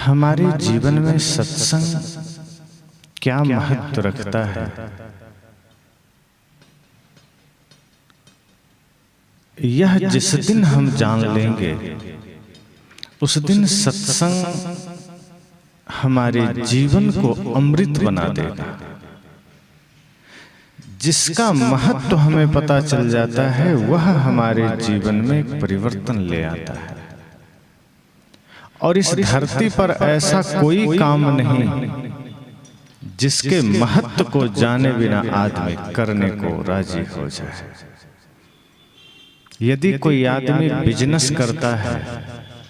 हमारे जीवन में सत्संग क्या महत्व रखता है, यह जिस दिन हम जान लेंगे उस दिन सत्संग हमारे जीवन को अमृत बना देगा। जिसका महत्व हमें पता चल जाता है वह हमारे जीवन में एक परिवर्तन ले आता है। और इस धरती पर ऐसा कोई काम नहीं जिसके महत्व को जाने बिना आदमी करने को राजी हो जाए। यदि कोई आदमी बिजनेस करता है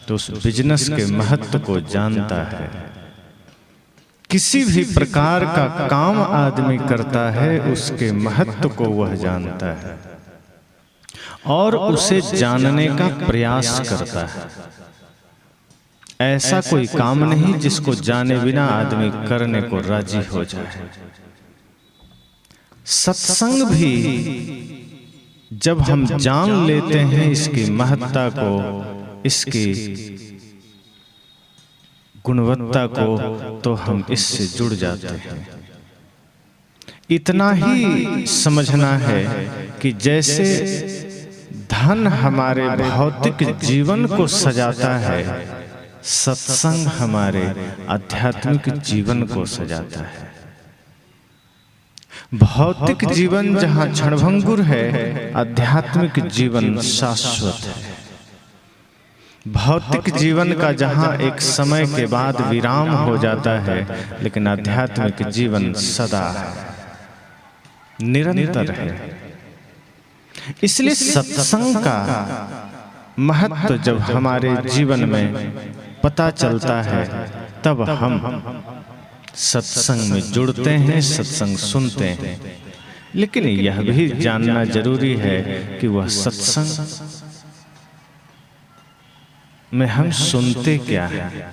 तो उस बिजनेस के महत्व को जानता है। किसी भी प्रकार का काम आदमी करता है उसके महत्व को वह जानता है और उसे जानने का प्रयास करता है। ऐसा कोई काम नहीं जिसको जाने बिना आदमी करने को राजी हो जाए। सत्संग भी जब हम जान लेते हैं इसकी महत्ता को, इसकी गुणवत्ता को, तो हम इससे जुड़ जाते हैं। इतना ही समझना है कि जैसे धन हमारे भौतिक जीवन को सजाता है, सत्संग हमारे आध्यात्मिक जीवन को सजाता है। भौतिक जीवन जहां क्षणभंगुर है, आध्यात्मिक जीवन शाश्वत है। भौतिक जीवन का जहां एक समय के बाद विराम हो जाता है, लेकिन आध्यात्मिक जीवन सदा निरंतर है। इसलिए सत्संग का महत्व जब हमारे जीवन में पता चलता है तब हम सत्संग में जुड़ते हैं, सत्संग सुनते हैं। लेकिन यह भी जानना जरूरी है कि वह सत्संग में हम सुनते क्या है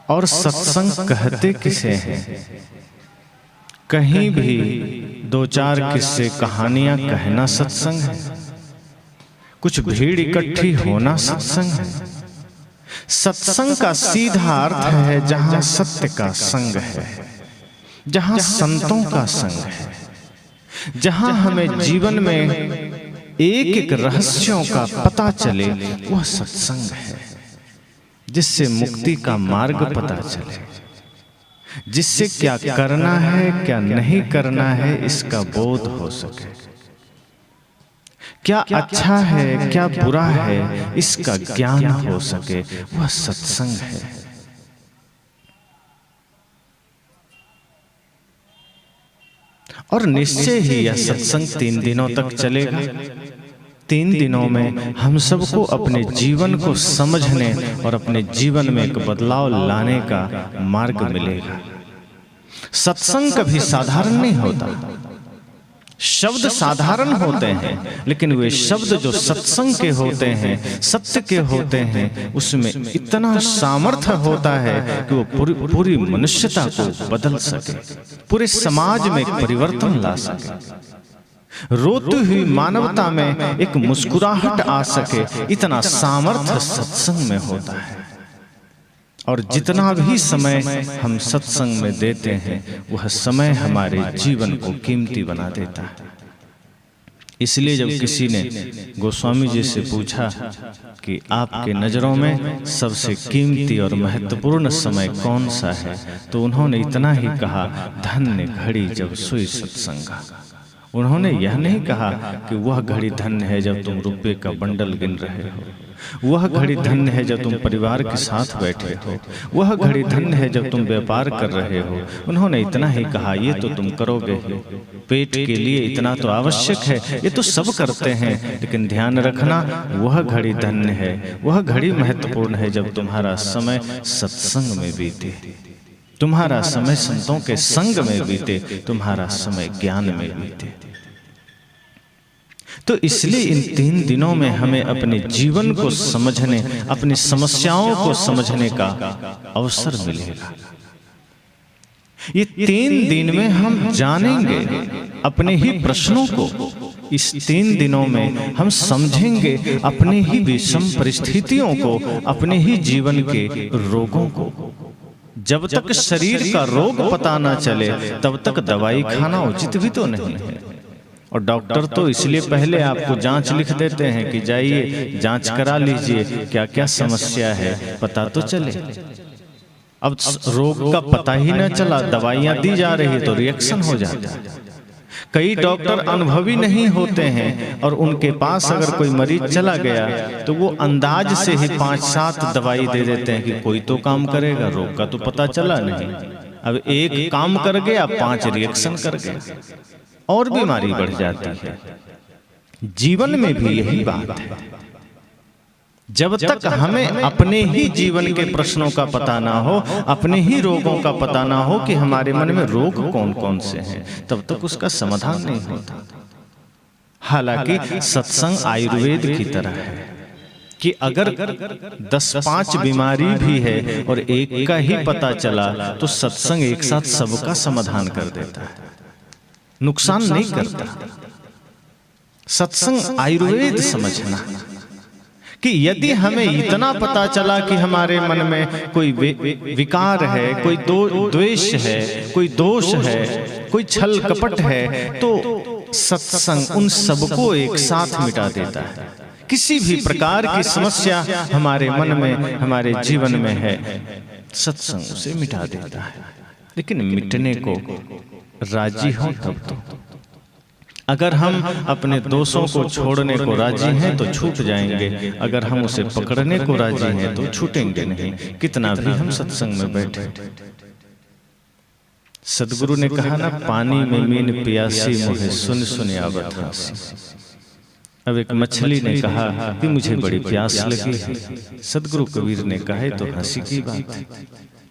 और सत्संग कहते किसे हैं। कहीं भी दो चार किस्से कहानियां कहना सत्संग है, कुछ भीड़ इकट्ठी होना सत्संग है। सत्संग का सीधा अर्थ है जहां सत्य का संग है, जहां संतों का संग है, जहां हमें जीवन में एक एक रहस्यों का पता चले, वह सत्संग है। जिससे मुक्ति का मार्ग पता चले, जिससे क्या करना है क्या नहीं करना है इसका बोध हो सके, क्या अच्छा है क्या बुरा है इसका ज्ञान हो सके, वह सत्संग है। और निश्चय ही यह सत्संग 3 दिनों तक चलेगा। 3 दिनों में हम सबको अपने जीवन को समझने और अपने जीवन में एक बदलाव लाने का मार्ग मिलेगा। सत्संग कभी साधारण नहीं होता। शब्द साधारण होते हैं, लेकिन वे शब्द जो सत्संग के होते हैं, सत्य के होते हैं, उसमें इतना सामर्थ्य होता है कि वो पूरी मनुष्यता को बदल सके, पूरे समाज में एक परिवर्तन ला सके, रोती हुई मानवता में एक मुस्कुराहट आ सके। इतना सामर्थ्य सत्संग में होता है। और जितना भी समय हम सत्संग में देते हैं, वह समय हमारे जीवन को कीमती बना देता है। इसलिए जब किसी ने गोस्वामी जी से पूछा कि आपके नजरों में सबसे कीमती और महत्वपूर्ण समय कौन सा है, तो उन्होंने इतना ही कहा, धन्य घड़ी जब सोई सत्संगा। उन्होंने यह नहीं कहा कि वह घड़ी धन्य है जब तुम रुपये का बंडल गिन रहे हो, वह घड़ी धन्य है जब तुम परिवार के साथ बैठे हो, वह घड़ी धन्य है जब तुम व्यापार कर रहे हो। उन्होंने इतना ही कहा, ये तो तुम करोगे ही, पेट के लिए इतना तो आवश्यक है, ये तो सब करते हैं, लेकिन ध्यान रखना वह घड़ी धन्य है, वह घड़ी महत्वपूर्ण है जब तुम्हारा समय सत्संग में बीते, तुम्हारा समय संतों के संग में बीते, तुम्हारा समय ज्ञान में बीते। तो इसलिए इन 3 दिनों में हमें अपने जीवन को समझने, अपनी समस्याओं को समझने का अवसर मिलेगा। ये 3 दिन में हम जानेंगे अपने ही प्रश्नों को। इस 3 दिनों में हम समझेंगे अपने ही विषम परिस्थितियों को, अपने ही जीवन के रोगों को। जब तक शरीर का रोग पता ना चले तब तक दवाई खाना उचित भी तो नहीं है। और डॉक्टर तो इसलिए पहले आपको जांच लिख देते हैं कि जाइए जांच करा लीजिए, क्या क्या समस्या है पता तो चले। अब रोग का पता ही ना चला, दवाइयां दी जा रही है तो रिएक्शन हो जाता है। कई डॉक्टर अनुभवी नहीं होते हैं और उनके पास अगर कोई मरीज चला गया तो वो अंदाज से ही 5-7 दवाई दे देते हैं कि कोई तो काम करेगा, रोग का तो पता चला नहीं। अब एक काम कर गया, 5 रिएक्शन कर गया और बीमारी बढ़ जाती है। जीवन में भी यही बात है। जब तक हमें अपने ही जीवन के प्रश्नों का पता ना हो, अपने ही रोगों का पता ना हो कि हमारे मन में रोग कौन कौन से हैं, तब तक उसका समाधान नहीं होता। हालांकि सत्संग आयुर्वेद की तरह है कि अगर 10-5 बीमारी भी है और एक का ही पता चला तो सत्संग एक साथ सबका समाधान कर देता है, नुकसान नहीं करता। सत्संग आयुर्वेद समझना कि यदि हमें इतना पता चला कि हमारे मन में कोई विकार है, कोई द्वेष है, कोई दोष है, कोई छल कपट है, तो सत्संग उन सबको एक साथ मिटा देता है। किसी भी प्रकार की समस्या हमारे मन में, हमारे जीवन में है, सत्संग उसे मिटा देता है। लेकिन मिटने को राजी हो तब तो। अगर हम अपने दोषों को छोड़ने को राजी हैं तो छूट जाएंगे, अगर हम उसे पकड़ने को राजी हैं तो छूटेंगे नहीं, कितना भी हम सत्संग में बैठे। सदगुरु ने कहा ना, पानी में मीन प्यासी मुझे सुन सुन आवत हासी। अब एक मछली ने कहा कि मुझे बड़ी प्यास लगी है। सदगुरु कबीर ने कहा तो हंसी की बात है,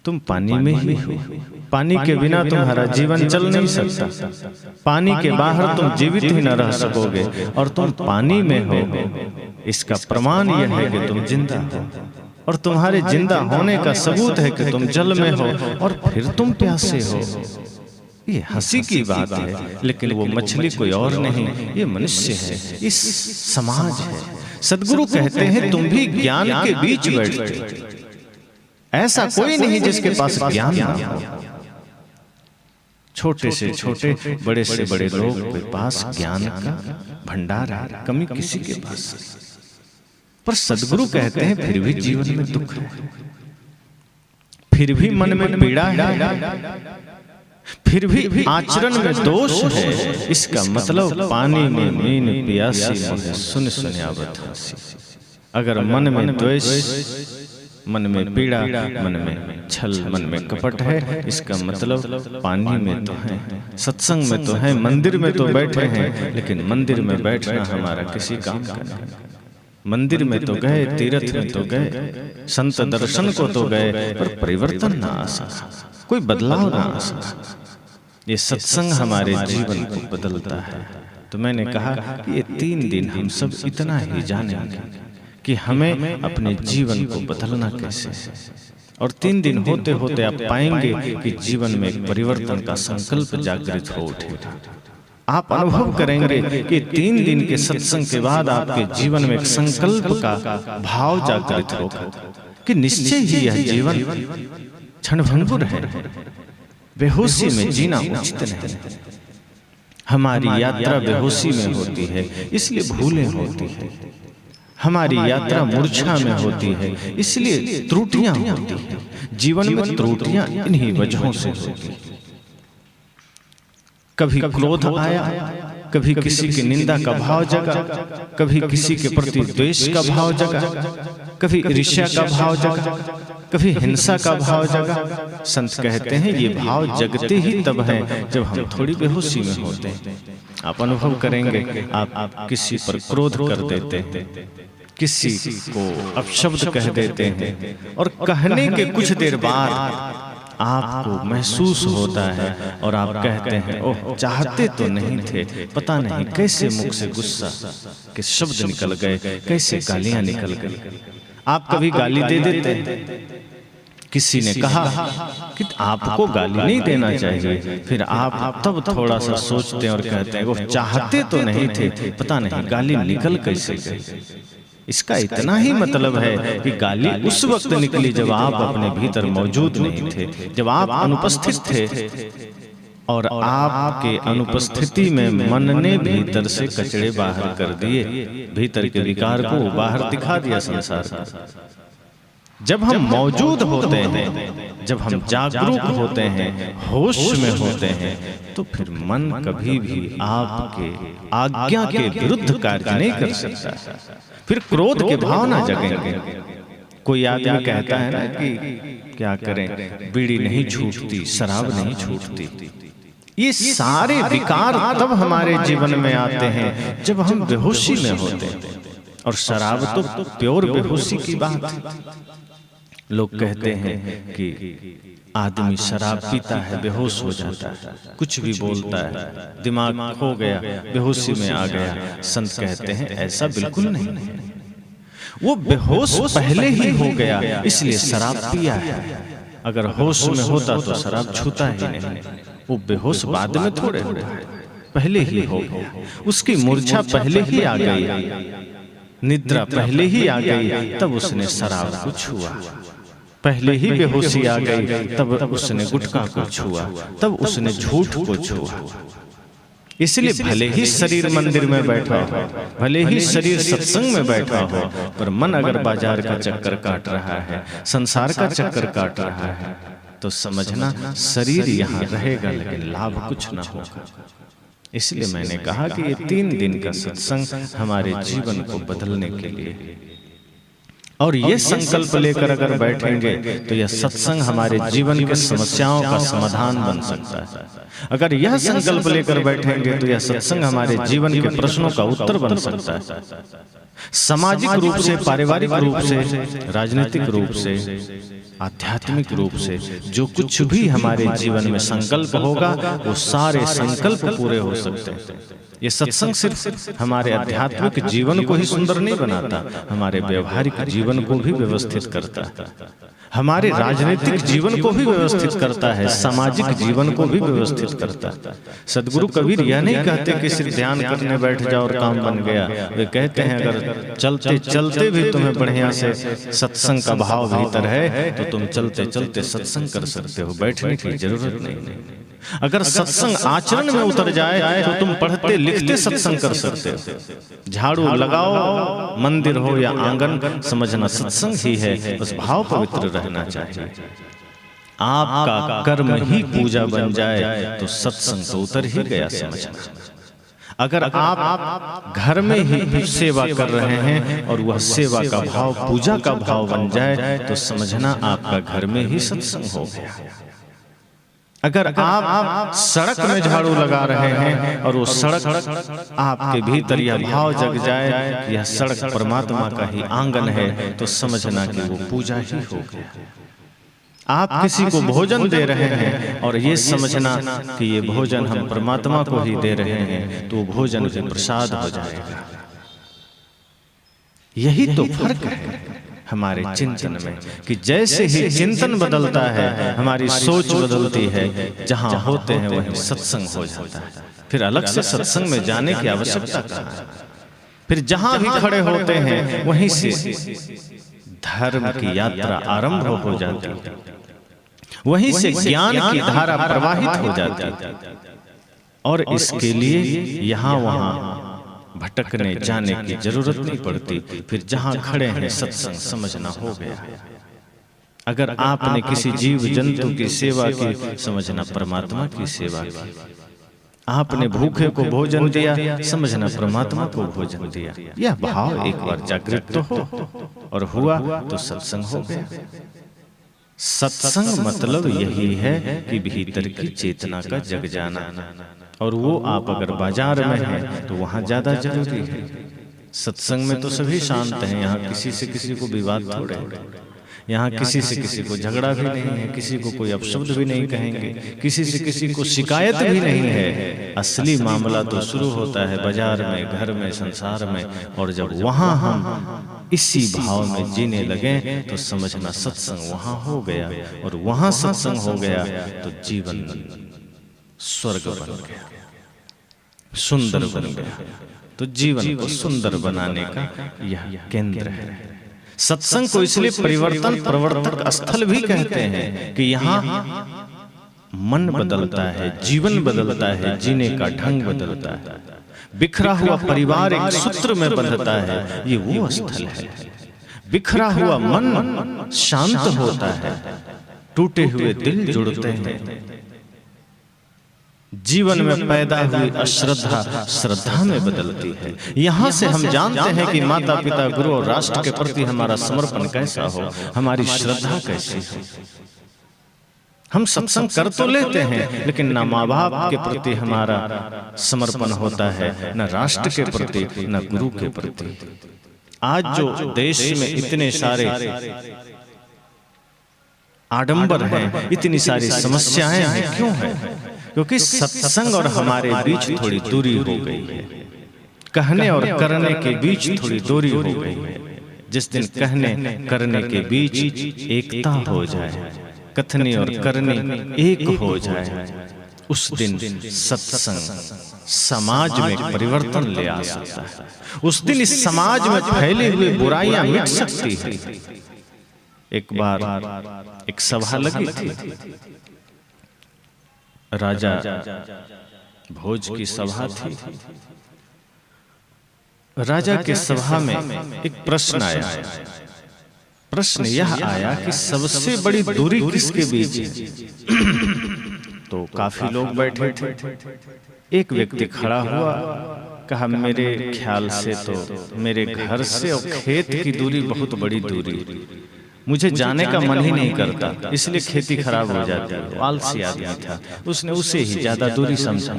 तुम पानी में ही हो, पानी के बिना तुम्हारा जीवन चल नहीं सकता, पानी के बाहर तुम जीवित ही न रह सकोगे, और तुम पानी में हो इसका प्रमाण यह है कि तुम जिंदा हो, और तुम्हारे जिंदा होने का सबूत है कि तुम जल में हो और फिर तुम प्यासे हो। ये हंसी की बात है, लेकिन वो मछली कोई और नहीं, ये मनुष्य है, इस समाज है। सदगुरु कहते हैं तुम भी ज्ञान के बीच बैठते, ऐसा कोई नहीं जिसके पास ज्ञान ना हो। छोटे से छोटे, बड़े से बड़े लोग के पास ज्ञान का भंडार है, कमी किसी के पास। पर सदगुरु कहते हैं फिर भी जीवन में दुख है, फिर भी मन में पीड़ा है, फिर भी आचरण में दोष है। इसका मतलब पानी में मीन प्यासी मुझे सुन सुन आवत हासी। अगर मन में द्वेष, मन में पीड़ा, मन में छल, मन में कपट है, इसका मतलब पानी में तो है, सत्संग में तो है, मंदिर में तो बैठे हैं, लेकिन मंदिर में बैठना हमारा किसी काम का नहीं। मंदिर में तो गए, तीर्थ में तो गए, संत दर्शन को तो गए, पर परिवर्तन ना आ सका, कोई बदलाव ना आ सका। ये सत्संग हमारे जीवन को बदलता है। तो मैंने कहा कि ये 3 दिन हम सब इतना ही जानेंगे कि हमें अपने जीवन को बदलना कैसे है, और 3 दिन होते होते आप पाएंगे कि जीवन में एक परिवर्तन का संकल्प जागृत हो उठेगा। आप अनुभव करेंगे कि 3 दिन के सत्संग के बाद आपके जीवन में एक संकल्प का भाव जागृत होगा कि निश्चय ही यह जीवन क्षणभंगुर है, बेहोशी में जीना उचित नहीं। हमारी यात्रा बेहोशी में होती है, इसलिए भूलें होती है। हमारी यात्रा मूर्छा में होती है, इसलिए त्रुटियां होती हैं। जीवन में त्रुटियां इन्हीं वजहों से होती हैं। कभी क्रोध आया, कभी किसी की निंदा का भाव जगा, कभी किसी के प्रति द्वेष का भाव जगा, कभी ईर्ष्या का भाव जगा, कभी हिंसा का भाव जगा। संत कहते हैं ये भाव जगते ही तब हैं जब हम थोड़ी बेहोशी में होते हैं। आप अनुभव करेंगे, आप किसी पर क्रोध कर देते हैं, किसी को अपशब्द कह देते हैं, और कहने के कुछ देर बाद आपको महसूस होता है और आप कहते हैं ओह, चाहते तो नहीं थे, पता नहीं कैसे मुख से गुस्सा के शब्द निकल गए, कैसे गालियां निकल गई। आप कभी गाली दे देते हैं, किसी ने कहा कि आपको गाली नहीं देना चाहिए, फिर आप तब थोड़ा सा सोचते हैं और कहते हैं वो चाहते तो नहीं थे, पता नहीं गाली निकल कैसे गई। इसका इतना ही मतलब है कि गाली उस वक्त निकली जब आप अपने भीतर मौजूद नहीं थे, जब आप अनुपस्थित थे, और आपके अनुपस्थिति में मन ने भीतर से कचड़े बाहर कर दिए, भीतर के विकार को बाहर दिखा दिया संसार का। जब हम मौजूद होते हैं, जब हम जागरूक होते हैं, होश में होते हैं, तो फिर मन कभी भी आपके आज्ञा के विरुद्ध कार्य नहीं कर सकता। फिर क्रोध के भाव ना जगेंगे। कोई आदमी कहता है ना कि क्या करें, बीड़ी नहीं छूटती, शराब नहीं छूटती। ये सारे विकार तब हमारे जीवन में आते हैं जब हम बेहोशी में होते हैं, और शराब तो प्योर बेहोशी की बात है। लोग कहते हैं कि आदमी शराब पीता है, बेहोश हो जाता है, कुछ भी बोलता है, दिमाग खो गया, बेहोशी में आ गया। संत कहते हैं ऐसा बिल्कुल नहीं है। वो बेहोश पहले ही हो गया, इसलिए शराब पिया है। अगर होश में होता तो शराब छूता ही नहीं। वो बेहोश बाद में थोड़े हुए, पहले ही हो गया। उसकी मूर्छा पहले ही आ गई, निद्रा पहले ही आ गई, तब उसने शराब को छुआ। पहले ही बेहोशी आ गई, तब उसने गुटखा को छुआ, तब उसने झूठ को छुआ। इसलिए भले ही शरीर मंदिर में बैठा हो, भले ही शरीर सत्संग में बैठा हो, पर मन अगर बाजार का चक्कर काट रहा है, संसार का चक्कर काट रहा है, तो समझना शरीर यहाँ रहेगा लेकिन लाभ कुछ ना होगा। इसलिए मैंने कहा कि ये 3 दिन का सत्संग हमारे जीवन को बदलने के लिए, और ये संकल्प लेकर अगर बैठेंगे तो यह सत्संग हमारे जीवन के समस्याओं का समाधान बन सकता है। अगर यह संकल्प लेकर बैठेंगे तो यह सत्संग हमारे जीवन के प्रश्नों का उत्तर बन सकता है। सामाजिक रूप से, पारिवारिक रूप से, राजनीतिक रूप से, आध्यात्मिक रूप से जो कुछ भी हमारे जीवन में संकल्प होगा, वो सारे संकल्प पूरे हो सकते हैं। ये सत्संग सिर्फ हमारे आध्यात्मिक जीवन को ही सुंदर नहीं बनाता, हमारे व्यवहारिक जीवन को भी व्यवस्थित करता है, हमारे राजनीतिक जीवन को भी व्यवस्थित करता है, सामाजिक जीवन को भी व्यवस्थित करता है। सदगुरु कबीर यह नहीं कहते कि सिर्फ ध्यान करने बैठ जाओ और काम बन गया। वे कहते हैं अगर चलते चलते भी तुम्हें बढ़िया से सत्संग का भाव भीतर है तो तुम चलते चलते सत्संग कर सकते हो, बैठने की जरूरत नहीं। अगर सत्संग आचरण में उतर जाए तो तुम पढ़ते लिखते सत्संग कर सकते हो। झाड़ू लगाओ, मंदिर हो या आंगन, समझना सत्संग ही है, बस भाव पवित्र रहना चाहिए। आपका कर्म ही पूजा बन जाए तो सत्संग तो उतर ही गया, समझना। अगर आप घर में ही सेवा कर रहे हैं और वह सेवा का भाव पूजा का भाव बन जाए तो समझना आपका घर में ही सत्संग हो गया। अगर आप सड़क में झाड़ू लगा रहे हैं और वो सड़क आपके भीतर यह भाव जग जाए कि यह सड़क परमात्मा का ही आंगन है, तो समझना कि वो पूजा ही हो गया। आप किसी को भोजन दे रहे हैं और ये समझना कि ये भोजन हम परमात्मा को ही दे रहे हैं, तो भोजन भी प्रसाद हो जाएगा। यही तो फर्क है हमारे चिंतन में, कि जैसे ही चिंतन बदलता है हमारी सोच बदलती है। जहां होते हैं वहीं सत्संग हो जाता है, फिर अलग से सत्संग में जाने की आवश्यकता कहाँ है। फिर जहां भी खड़े होते हैं वहीं से धर्म की यात्रा आरंभ हो जाती है, वहीं से ज्ञान की धारा प्रवाहित हो जाती है। और इसके लिए यहाँ वहां भटकने जाने की जरूरत नहीं पड़ती। फिर जहां खड़े हैं सत्संग समझना हो गया। अगर आपने किसी जीव जंतु की सेवा की, समझना परमात्मा की सेवा की। आपने भूखे को भोजन दिया, समझना परमात्मा को भोजन दिया। यह भाव एक बार जागृत तो हो और हुआ तो सत्संग हो गया। सत्संग मतलब यही है कि भीतर की चेतना का जग जाना, और वो आप अगर बाजार में हैं तो वहां ज्यादा जरूरी है। सत्संग में तो सभी शांत हैं, यहाँ किसी से किसी को विवाद थोड़े। यहाँ किसी से किसी को झगड़ा भी नहीं है, किसी को कोई अपशब्द भी नहीं कहेंगे, किसी से किसी को शिकायत भी नहीं है। असली मामला तो शुरू होता है बाजार में, घर में, संसार में। और जब वहाँ हम इसी भाव में जीने लगे तो समझना सत्संग वहाँ हो गया, और वहाँ सत्संग हो गया तो जीवन स्वर्ग बन गया, सुंदर बन गया। तो जीवन को सुंदर बनाने का यह केंद्र है। सत्संग को इसलिए परिवर्तन प्रवर्तक स्थल भी कहते हैं कि यहाँ मन बदलता है, जीवन बदलता है, जीने का ढंग बदलता है। बिखरा हुआ परिवार एक सूत्र में बंधता है, ये वो स्थल है। बिखरा हुआ मन शांत होता है, टूटे हुए दिल जुड़ते हैं। जीवन में पैदा हुई अश्रद्धा श्रद्धा में बदलती है। यहाँ से हम जानते हैं कि माता पिता, गुरु और राष्ट्र के प्रति हमारा समर्पण कैसा हो, हमारी श्रद्धा कैसी हो। हम सत्संग कर तो लेते हैं, लेकिन न माँ बाप के प्रति हमारा समर्पण होता है, न राष्ट्र के प्रति, न गुरु के प्रति। आज जो देश में इतने सारे आडंबर हैं, इतनी सारी समस्याएं हैं, क्यों है? क्योंकि सत्संग और हमारे बीच थोड़ी दूरी हो गई है। कहने और करने के बीच थोड़ी दूरी हो गई है। जिस दिन कहने करने के बीच एकता हो जाए, कथनी और करनी एक हो जाए, उस दिन सत्संग समाज में परिवर्तन ले आ सकता है। उस दिन इस समाज में फैली हुई बुराइयां मिट सकती है। एक बार एक सभा लगी थी, राजा भोज की सभा थी। राजा के सभा में एक प्रश्न आया। प्रश्न यह आया कि सबसे बड़ी दूरी किसके बीच है? तो काफी लोग बैठे थे। एक व्यक्ति खड़ा हुआ, कहा मेरे ख्याल से तो मेरे घर से और खेत की दूरी बहुत बड़ी दूरी, मुझे जाने का मन ही नहीं करता, इसलिए खेती खराब हो जाती है। आलसी आदमी था, उसने उसे ही ज्यादा दूरी समझा।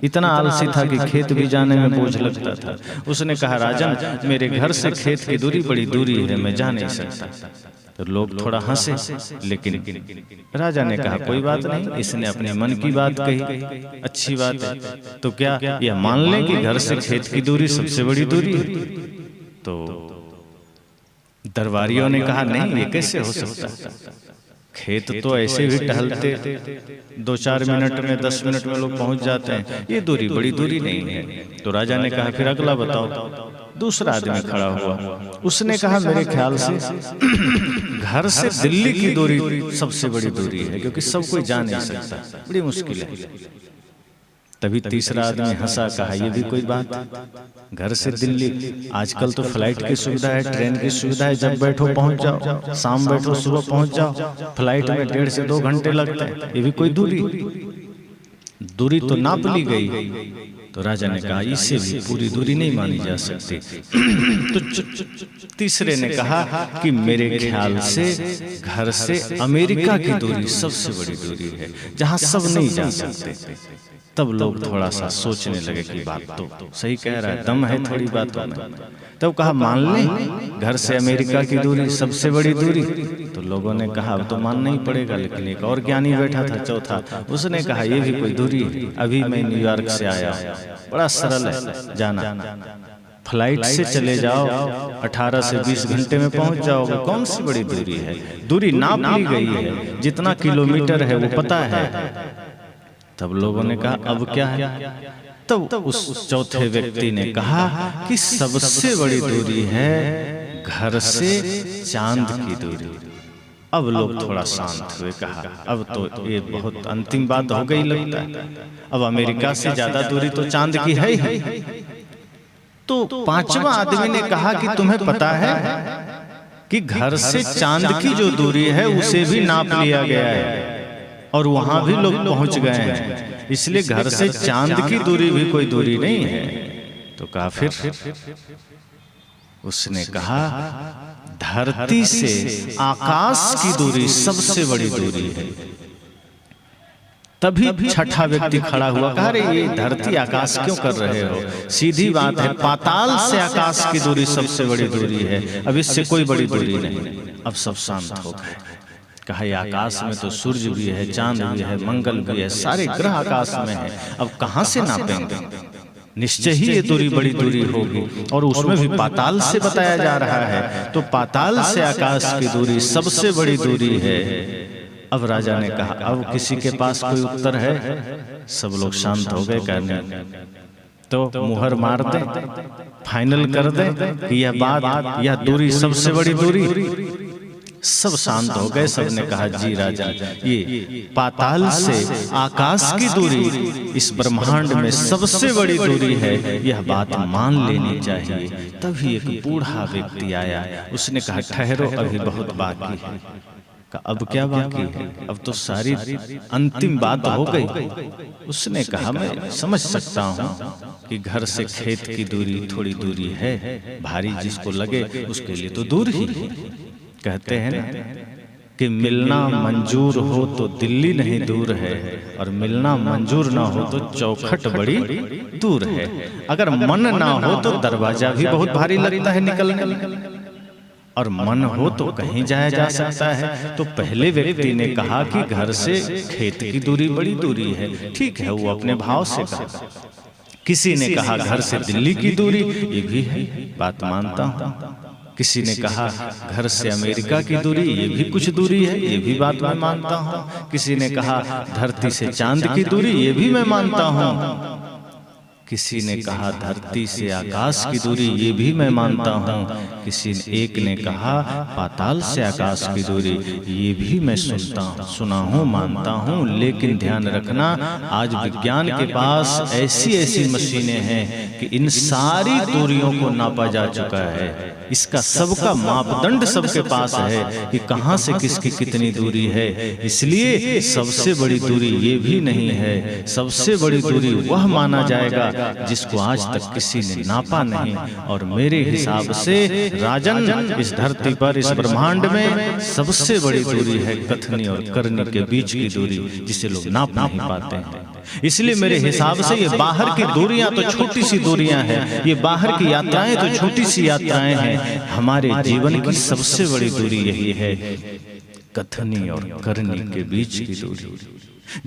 इतना आलसी था कि खेत भी जाने में बोझ लगता था। उसने कहा राजन, मेरे घर से खेत की दूरी बड़ी दूरी है, मैं जा नहीं सकता। तो लोग थोड़ा हंसे, लेकिन राजा ने कहा कोई बात नहीं, इसने अपने मन की बात कही, अच्छी बात है। तो क्या यह मान लें कि घर से खेत की दूरी सबसे बड़ी दूरी है? तो दरबारियों ने कहा नहीं, ये कैसे हो सकता? खेत तो ऐसे भी टहलते 2-4 मिनट में, 10 मिनट में लोग पहुंच जाते हैं, ये दूरी बड़ी दूरी नहीं है। तो राजा ने कहा फिर अगला बताओ। दूसरा आदमी खड़ा हुआ, उसने कहा मेरे ख्याल से घर से दिल्ली की दूरी सबसे बड़ी दूरी है, क्योंकि सब कोई जा नहीं सकता, बड़ी मुश्किल है। तभी तीसरा आदमी हंसा, कहा ये भी कोई बात? घर से दिल्ली, आजकल तो फ्लाइट की सुविधा है, ट्रेन की सुविधा है, जब बैठो पहुंच जाओ, शाम बैठो सुबह पहुंच जाओ। फ्लाइट में 1.5 से 2 घंटे लगते हैं, ये भी कोई दूरी? दूरी तो नाप ली गई। तो राजा ने कहा इससे भी पूरी दूरी नहीं मानी जा सकती। तो तीसरे ने कहा कि मेरे ख्याल से घर से अमेरिका की दूरी सबसे बड़ी दूरी है, जहां सब नहीं जा सकते। तब लोग थोड़ा सा सोचने लगे कि बात तो सही कह रहा है, दम है थोड़ी बातों में। तब कहा मान लें घर से अमेरिका की दूरी सबसे बड़ी दूरी। तो लोगों ने कहा अब तो मानना ही पड़ेगा। लेकिन एक और ज्ञानी बैठा था चौथा, उसने कहा ये भी कोई दूरी है, अभी मैं न्यूयॉर्क से आया, बड़ा सरल है जाना, फ्लाइट से चले जाओ 18 से 20 घंटे में पहुंच जाओगे, कौन सी बड़ी दूरी है? दूरी नाप ली गई है, जितना किलोमीटर है वो पता है। तब लोगों ने कहा अब क्या है? तब उस चौथे व्यक्ति ने कहा कि सबसे बड़ी दूरी है घर से चांद की दूरी। अब लोग थोड़ा शांत हुए, कहा अब तो ये बहुत अंतिम बात हो गई लगता है, अब अमेरिका से ज्यादा दूरी तो चांद की है ही। तो पांचवा आदमी ने कहा कि तुम्हें पता है कि घर से चांद की जो दूरी है उसे भी नाप लिया गया है और वहां भी लोग पहुंच गए हैं, इसलिए घर से चांद की दूरी भी कोई दूरी नहीं है। तो कहा फिर? उसने कहा धरती से आकाश की दूरी सबसे बड़ी दूरी है। तभी छठा व्यक्ति खड़ा हुआ, कहा अरे ये धरती आकाश क्यों कर रहे हो, सीधी बात है, पाताल से आकाश की दूरी सबसे बड़ी दूरी है, अब इससे कोई बड़ी दूरी नहीं। अब सब शांत हो गए। कहा ये आकाश में तो सूर्य भी है, चांद भी है, मंगल भी है, सारे ग्रह आकाश में है, अब कहां से नापेंगे, निश्चय ही ये दूरी बड़ी दूरी होगी। और उसमें भी पाताल से बताया जा रहा है, तो पाताल से आकाश की दूरी सबसे बड़ी दूरी है। अब राजा ने कहा अब किसी के पास कोई उत्तर है? सब लोग शांत हो गए, कहने तो मुहर मार दे, फाइनल कर दे कि यह बात, यह दूरी सबसे बड़ी दूरी। सब शांत हो गए, सबने कहा जी राजा, ये पाताल से आकाश की दूरी इस ब्रह्मांड में सबसे बड़ी दूरी है, यह बात मान लेनी चाहिए। तभी एक बूढ़ा व्यक्ति आया, उसने कहा ठहरो, अभी बहुत बाकी है। अब क्या बाकी है? अब तो सारी अंतिम बात हो गई। उसने कहा मैं समझ सकता हूँ कि घर से खेत की दूरी थोड़ी दूरी है, भारी जिसको लगे उसके लिए तो दूर ही है। कहते हैं ना कि मिलना मंजूर हो तो दिल्ली नहीं दूर है, और मिलना मंजूर ना हो तो चौखट बड़ी दूर है। अगर मन ना हो तो दरवाजा भी बहुत भारी लगता है निकलने में, और मन हो तो कहीं जाया जा सकता है। तो पहले व्यक्ति ने कहा कि घर से खेत की दूरी बड़ी दूरी है, ठीक है, वो अपने भाव से कहा। किसी ने कहा घर से दिल्ली की दूरी, ये भी है, बात मानता हूँ। किसी ने कहा घर से अमेरिका की दूरी, ये भी कुछ दूरी है, ये भी बात मैं मानता हूँ। किसी ने कहा धरती से चांद की दूरी, ये भी मैं मानता हूँ। किसी ने कहा धरती से आकाश की दूरी, ये भी मैं मानता हूँ। किसी एक ने कहा पाताल से आकाश की दूरी, ये भी मैं सुना हूँ, मानता हूँ। लेकिन ध्यान रखना, आज विज्ञान के पास ऐसी ऐसी मशीनें हैं कि इन सारी दूरियों को नापा जा चुका है। इसका सबका मापदंड सबके पास है कि कहां से किसकी कितनी दूरी है। इसलिए सबसे बड़ी दूरी ये भी नहीं है, सबसे बड़ी दूरी वह माना जाएगा जिसको आज तक किसी ने नापा नहीं। और मेरे हिसाब से राजन, इस धरती पर, इस ब्रह्मांड में सबसे बड़ी दूरी है कथनी और करनी के बीच की दूरी, जिसे लोग नाप नहीं पाते हैं। इसलिए मेरे हिसाब से ये बाहर की दूरियां तो छोटी सी दूरियां हैं, ये बाहर की यात्राएं तो छोटी सी यात्राएं हैं। हमारे जीवन की सबसे बड़ी दूरी यही है, कथनी और करनी के बीच की दूरी।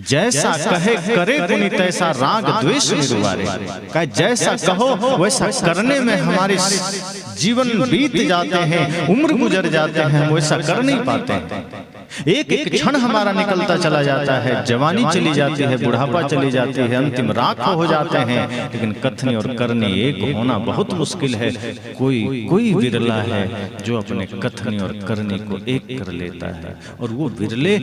जैसा कहे करे पुनि तैसा राग द्वेष निरुवारे। कहे जैसा कहो वैसा करने में हमारे जीवन बीत जाते हैं, उम्र गुजर जाते हैं, वैसा कर नहीं पाते हैं। एक एक क्षण हमारा निकलता चला जाता है, जवानी चली जाती है, बुढ़ापा चली जाती है, अंतिम राख हो जाते हैं। लेकिन कथनी और करनी एक होना बहुत मुश्किल है। कोई विरला है जो अपने कथनी और करनी को एक कर लेता है, और वो विरले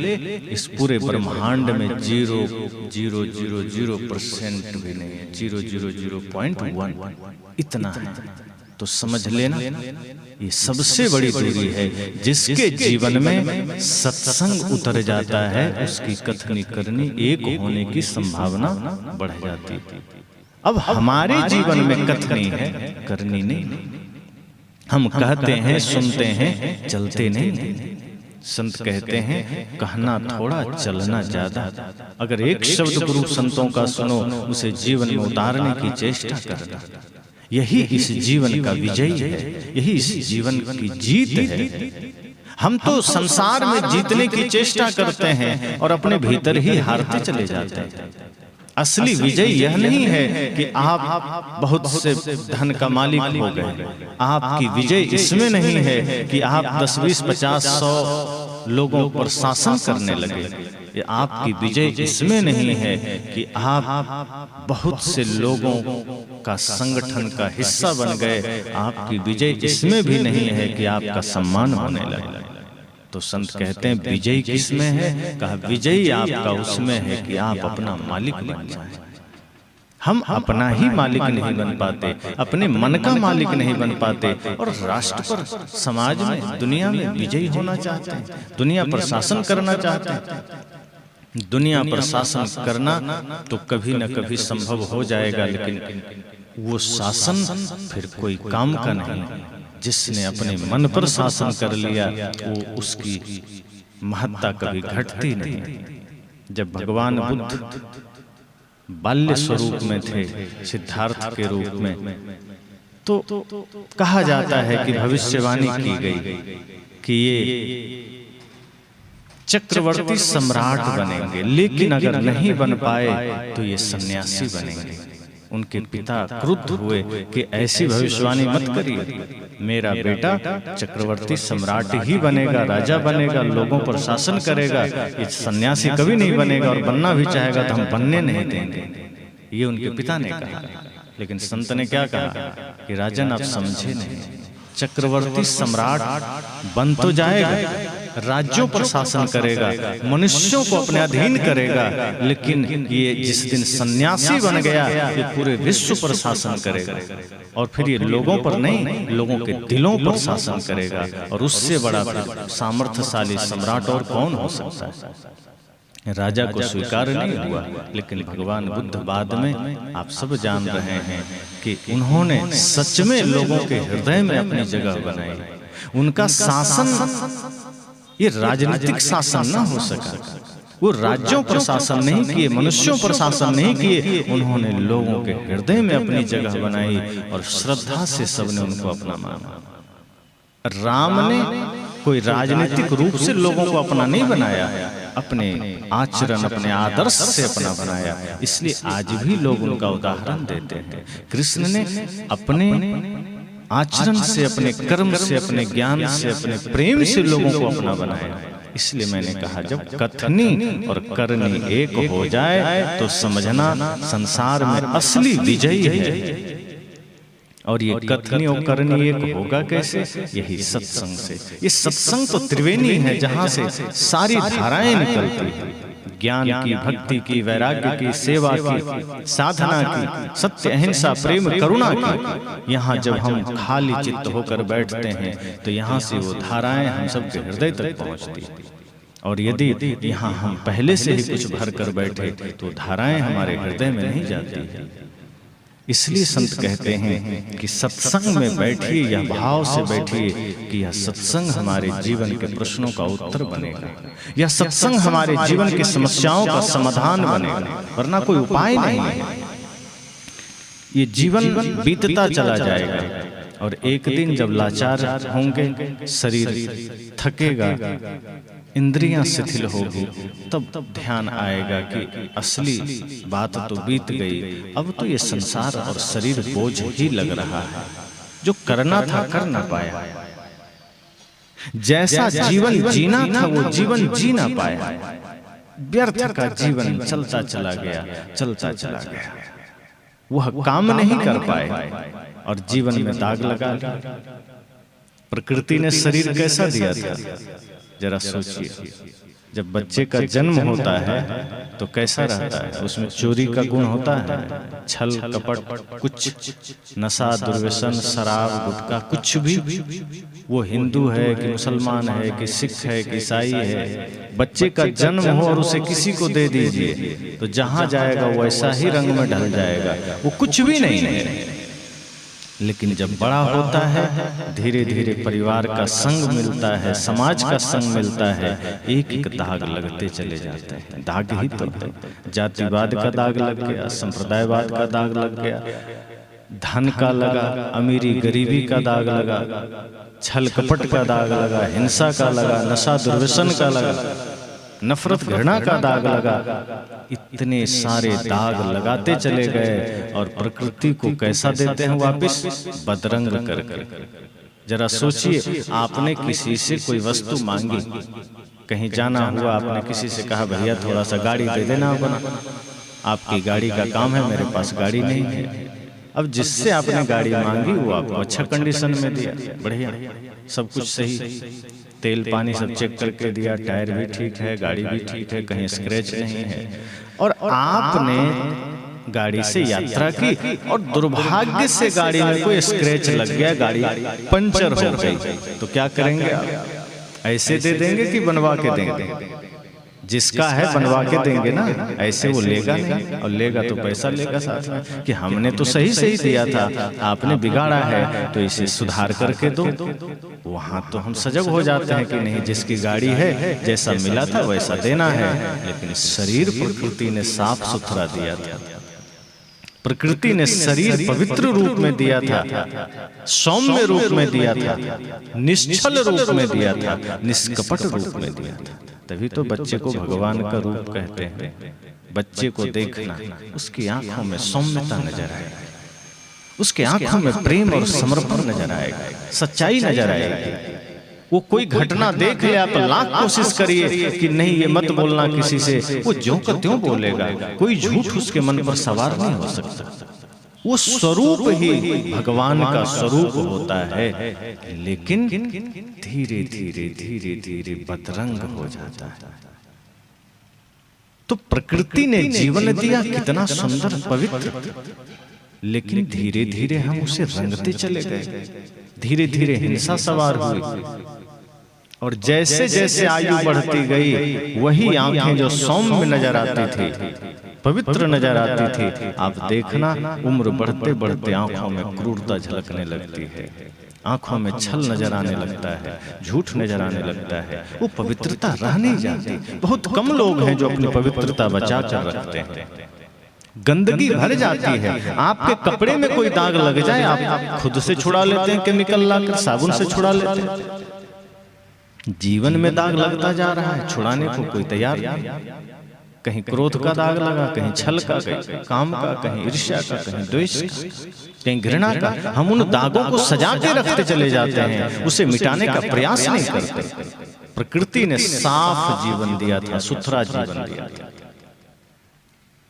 इस पूरे ब्रह्मांड में 0.000% भी नहीं है, 0.001 इतना है। तो समझ लेना, ये सबसे बड़ी दूरी है। जिसके जीवन में सत्संग उतर जाता है, उसकी कथनी करनी एक होने की संभावना बढ़ जाती है। अब हमारे जीवन में कथनी है, करनी नहीं। हम कहते हैं, सुनते हैं, चलते नहीं। संत कहते हैं कहना थोड़ा, चलना ज्यादा। अगर एक शब्द गुरु संतों का सुनो, उसे जीवन में उतारने की चेष्टा करना, यही इस जीवन का विजय है, यही इस जीवन की जीत है। हम तो संसार में जीतने की चेष्टा करते हैं और अपने भीतर ही हारते चले जाते हैं। असली विजय यह नहीं है कि आप बहुत से धन का मालिक हो गए। आपकी विजय इसमें नहीं है कि आप 10, 20, 50, 100 लोगों पर शासन करने लगे। ये आपकी विजय इसमें नहीं है कि आप बहुत से लोगों का संगठन का हिस्सा बन गए। आपकी विजय इसमें भी नहीं है कि आपका सम्मान होने लगे। तो संत कहते हैं विजय किसमें है? कहा विजय आपका उसमें है कि आप अपना मालिक बन जाए। हम अपना ही मालिक नहीं बन पाते, अपने मन का मालिक नहीं बन पाते, और राष्ट्र पर, समाज में, दुनिया में विजयी होना चाहते हैं, दुनिया पर शासन करना चाहते हैं। दुनिया पर शासन करना तो कभी न कभी संभव हो जाएगा, लेकिन वो शासन फिर कोई काम का नहीं। जिसने अपने मन पर शासन कर लिया, वो उसकी महत्ता कभी घटती नहीं। जब भगवान बुद्ध बाल्य स्वरूप में थे, सिद्धार्थ के रूप में, तो कहा जाता है कि भविष्यवाणी की गई कि ये चक्रवर्ती सम्राट बनेंगे, लेकिन अगर नहीं बन पाए तो ये सन्यासी बनेंगे। उनके पिता क्रुद्ध हुए कि ऐसी भविष्यवाणी मत करिए, मेरा बेटा चक्रवर्ती सम्राट ही बनेगा, राजा बनेगा, लोगों पर शासन करेगा, ये सन्यासी कभी नहीं बनेगा, और बनना भी चाहेगा तो हम बनने नहीं देंगे। ये उनके पिता ने कहा। लेकिन संत ने क्या कहा कि राजन, आप समझे नहीं, चक्रवर्ती सम्राट बन तो जाएगा, राज्यों पर शासन करेगा, मनुष्यों को अपने अधीन करेगा, लेकिन ये जिस दिन सन्यासी बन गया ये पूरे विश्व पर शासन करेगा, और फिर ये लोगों पर नहीं, लोगों के दिलों पर शासन करेगा। और उससे बड़ा सामर्थ्यशाली सम्राट और कौन हो सकता है। राजा को स्वीकार नहीं हुआ, लेकिन भगवान बुद्ध बाद में आप सब जान रहे हैं कि उन्होंने सच में लोगों के हृदय में अपनी जगह बनाई। उनका शासन ये राजनीतिक शासन न हो सका, वो राज्यों पर शासन नहीं किए, मनुष्यों पर शासन नहीं किए, उन्होंने लोगों के हृदय में अपनी जगह बनाई और श्रद्धा से सबने उनको अपना माना। राम ने कोई राजनीतिक रूप से लोगों को अपना नहीं बनाया, अपने आचरण, अपने आदर्श से अपना बनाया। इसलिए आज भी लोग उनका उदाहरण देते हैं। कृष्ण ने अपने आचरण से, अपने कर्म से, अपने ज्ञान से, अपने प्रेम से लोगों को अपना बनाया। इसलिए मैंने कहा, जब कथनी और करनी एक हो जाए तो समझना संसार में असली विजयी है। और ये कथनी और करनी एक होगा कैसे? यही सत्संग से। ये सत्संग तो त्रिवेणी है, जहां से सारी धाराएं निकलती है, ज्ञान की, भक्ति की, वैराग्य की, सेवा की, साधना की, सत्य, अहिंसा, प्रेम, करुणा की। यहाँ जब हम खाली चित्त होकर बैठते हैं तो यहाँ से वो धाराएं हम सबके हृदय तक पहुँचती हैं। और यदि यहाँ हम पहले से ही कुछ भर कर बैठे तो धाराएं हमारे हृदय में नहीं जाती है। इसलिए संत कहते हैं कि सत्संग में बैठिए, या भाव से बैठिए कि यह सत्संग हमारे जीवन के प्रश्नों का उत्तर बनेगा, यह सत्संग हमारे जीवन की समस्याओं का समाधान बनेगा, वरना कोई उपाय नहीं है। ये जीवन बीतता चला जाएगा और एक दिन जब लाचार होंगे, शरीर थकेगा, इंद्रियां शिथिल होगी, तब ध्यान आएगा कि असली बात तो बीत गई, अब तो ये संसार और शरीर बोझ ही लग रहा है, जो करना था कर ना पाया, जैसा जीवन जीना था वो जीवन जी ना पाया, व्यर्थ का जीवन चलता चला गया, चलता चला गया, वह काम नहीं कर पाए और जीवन में दाग लगा लिया। प्रकृति ने शरीर कैसा दिया था, जरा सोचिए। जब बच्चे का जन्म होता है तो कैसा रहता है? उसमें चोरी का गुण होता है, छल कपट, कुछ नशा, दुर्व्यसन, शराब, गुटखा, कुछ भी। वो हिंदू है कि मुसलमान है कि सिख है कि ईसाई है, बच्चे का जन्म हो और उसे किसी को दे दीजिए तो जहां जाएगा वैसा ही रंग में ढल जाएगा, वो कुछ भी नहीं है। लेकिन जब बड़ा होता है, धीरे धीरे परिवार का संग मिलता है, समाज का संग मिलता है, एक एक दाग लगते चले जाते हैं। दाग ही तो है, जातिवाद का दाग लग गया, संप्रदायवाद का दाग लग गया, धन का लगा, अमीरी गरीबी का दाग लगा, छल कपट का दाग लगा, हिंसा का लगा, नशा दुर्व्यसन का लगा, नफरत घृणा का दाग लगा। इतने सारे दाग लगाते चले गए और प्रकृति को कैसा देते हैं वापस? बदरंग कर कर। जरा सोचिए, आपने किसी से कोई वस्तु मांगी, कहीं जाना हुआ, आपने किसी से कहा भैया थोड़ा सा गाड़ी दे देना अपना, आपकी गाड़ी का काम है, मेरे पास गाड़ी नहीं है। अब जिससे आपने गाड़ी मांगी वो आपको अच्छा कंडीशन में दिया, बढ़िया, सब कुछ सही, तेल पानी सब चेक करके दिया, टायर भी ठीक है, गाड़ी भी ठीक है, कहीं स्क्रैच नहीं है, और आपने गाड़ी से यात्रा की और दुर्भाग्य से गाड़ी में कोई स्क्रैच लग गया, गाड़ी पंचर हो गई, तो क्या करेंगे आप? ऐसे दे देंगे कि बनवा के देंगे? जिसका है बनवा के देंगे ना, ऐसे वो लेगा नहीं, और लेगा तो पैसा लेगा साथ में कि हमने तो सही सही दिया था, आपने बिगाड़ा है तो इसे सुधार करके दो। वहाँ तो हम सजग हो जाते हैं कि नहीं, जिसकी गाड़ी है जैसा मिला था वैसा देना है। लेकिन शरीर प्रकृति ने साफ सुथरा दिया था, प्रकृति ने शरीर पवित्र रूप में दिया था, सौम्य रूप में दिया था, निश्चल रूप में दिया था, निष्कपट रूप में दिया था। तभी तो बच्चे को भगवान का रूप कहते हैं। बच्चे को देखना, उसकी आंखों में सौम्यता नजर आएगी, उसके आंखों में प्रेम और समर्पण नजर आएगा, सच्चाई नजर आएगी। वो कोई घटना देख ले, आप लाख कोशिश करिए कि नहीं ये मत बोलना किसी से, वो ज्यों का त्यों बोलेगा। कोई झूठ उसके मन पर सवार नहीं हो सकता। वो स्वरूप ही भगवान का स्वरूप होता है, लेकिन धीरे धीरे धीरे धीरे बदरंग हो जाता है। तो प्रकृति ने जीवन दिया कितना सुंदर पवित्र, लेकिन धीरे धीरे हम उसे रंगते चले गए, धीरे धीरे हिंसा सवार हुई। और जैसे जैसे आयु बढ़ती गई, वही आंखें जो सौम्य नजर आती थी, पवित्र नजर आती थी, आप देखना उम्र बढ़ते बढ़ते आंखों में क्रूरता झलकने लगती है, आंखों में छल नजर आने लगता है, झूठ नजर आने लगता है। वो पवित्रता रह नहीं जाती। बहुत कम लोग हैं जो अपनी पवित्रता बचा कर रखते हैं। गंदगी भर जाती है। आपके कपड़े में कोई दाग लग जाए, आप खुद से छुड़ा लेते हैं, केमिकल लाकर साबुन से छुड़ा लेते हैं। जीवन में दाग लगता जा रहा है, छुड़ाने को कोई तैयार नहीं। कहीं क्रोध का दाग लगा, कहीं छल का, कहीं काम का, कहीं ईर्ष्या का, कहीं द्वेष का, कहीं घृणा का। हम उन दागों को सजा के रखते चले जाते हैं, उसे मिटाने का प्रयास नहीं करते। प्रकृति ने साफ जीवन दिया था, सुथरा जीवन दिया था।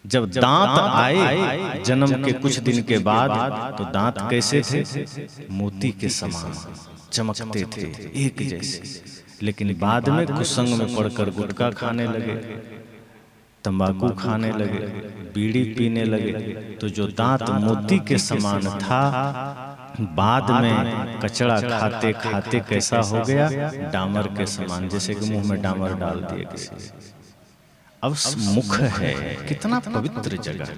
जब दांत आए जन्म के कुछ दिन के बाद, तो दांत कैसे थे? मोती के समान चमकते थे, एक जैसे। लेकिन बाद में कुसंग में पड़कर गुटखा खाने लगे, तंबाकू खाने लगे, बीड़ी पीने लगे, तो जो दांत मोती के समान था, बाद में कचड़ा खाते खाते कैसा हो गया? डामर के समान, जैसे कि मुंह में डामर डाल दिए किसी। अब मुख है, कितना पवित्र जगह।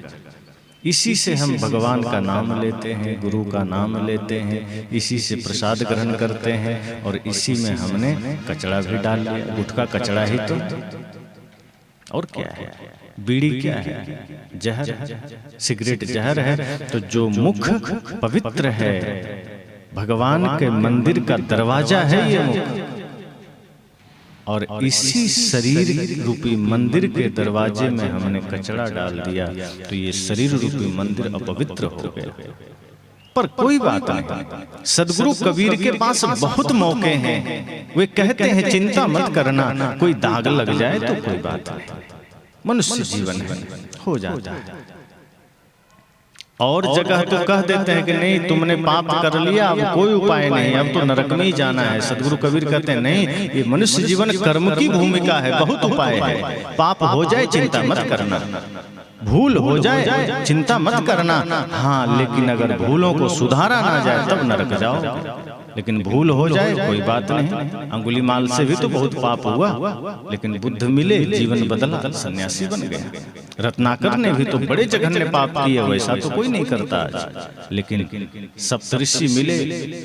इसी से हम भगवान का नाम लेते हैं, गुरु का नाम लेते हैं, इसी से प्रसाद ग्रहण करते हैं, और इसी में हमने कचड़ा भी डाल लिया। गुटखा कचड़ा ही तो, और क्या है? बीड़ी क्या है? जहर है, सिगरेट जहर है। तो जो मुख पवित्र है, भगवान के मंदिर का दरवाजा है ये मुख, और इसी शरीर रूपी मंदिर के दरवाजे में हमने कचड़ा डाल दिया, तो ये शरीर रूपी मंदिर अपवित्र हो गया। पर कोई बात नहीं, सदगुरु कबीर के पास बहुत मौके हैं। वे कहते हैं चिंता मत करना, कोई दाग लग जाए तो कोई बात नहीं, मनुष्य जीवन है, हो जाता है। और जगह तो कह देते हैं कि नहीं तुमने पाप कर लिया, अब कोई उपाय नहीं, अब तो नरक में ही जाना है। सदगुरु कबीर कहते हैं नहीं, ये मनुष्य जीवन कर्म की भूमिका है, बहुत उपाय है। पाप हो जाए चिंता मत करना, भूल हो जाए चिंता मत करना। हाँ, लेकिन अगर भूलों को सुधारा ना जाए तब नरक जाओ। लेकिन भूल हो जाए कोई बात नहीं। अंगुलीमाल से भी तो बहुत पाप हुआ, लेकिन बुद्ध मिले, जीवन बदला, सन्यासी बन गया। रत्नाकर ने भी तो बड़े जघन्य पाप किए, वैसा तो कोई नहीं करता आज। लेकिन सप्तऋषि मिले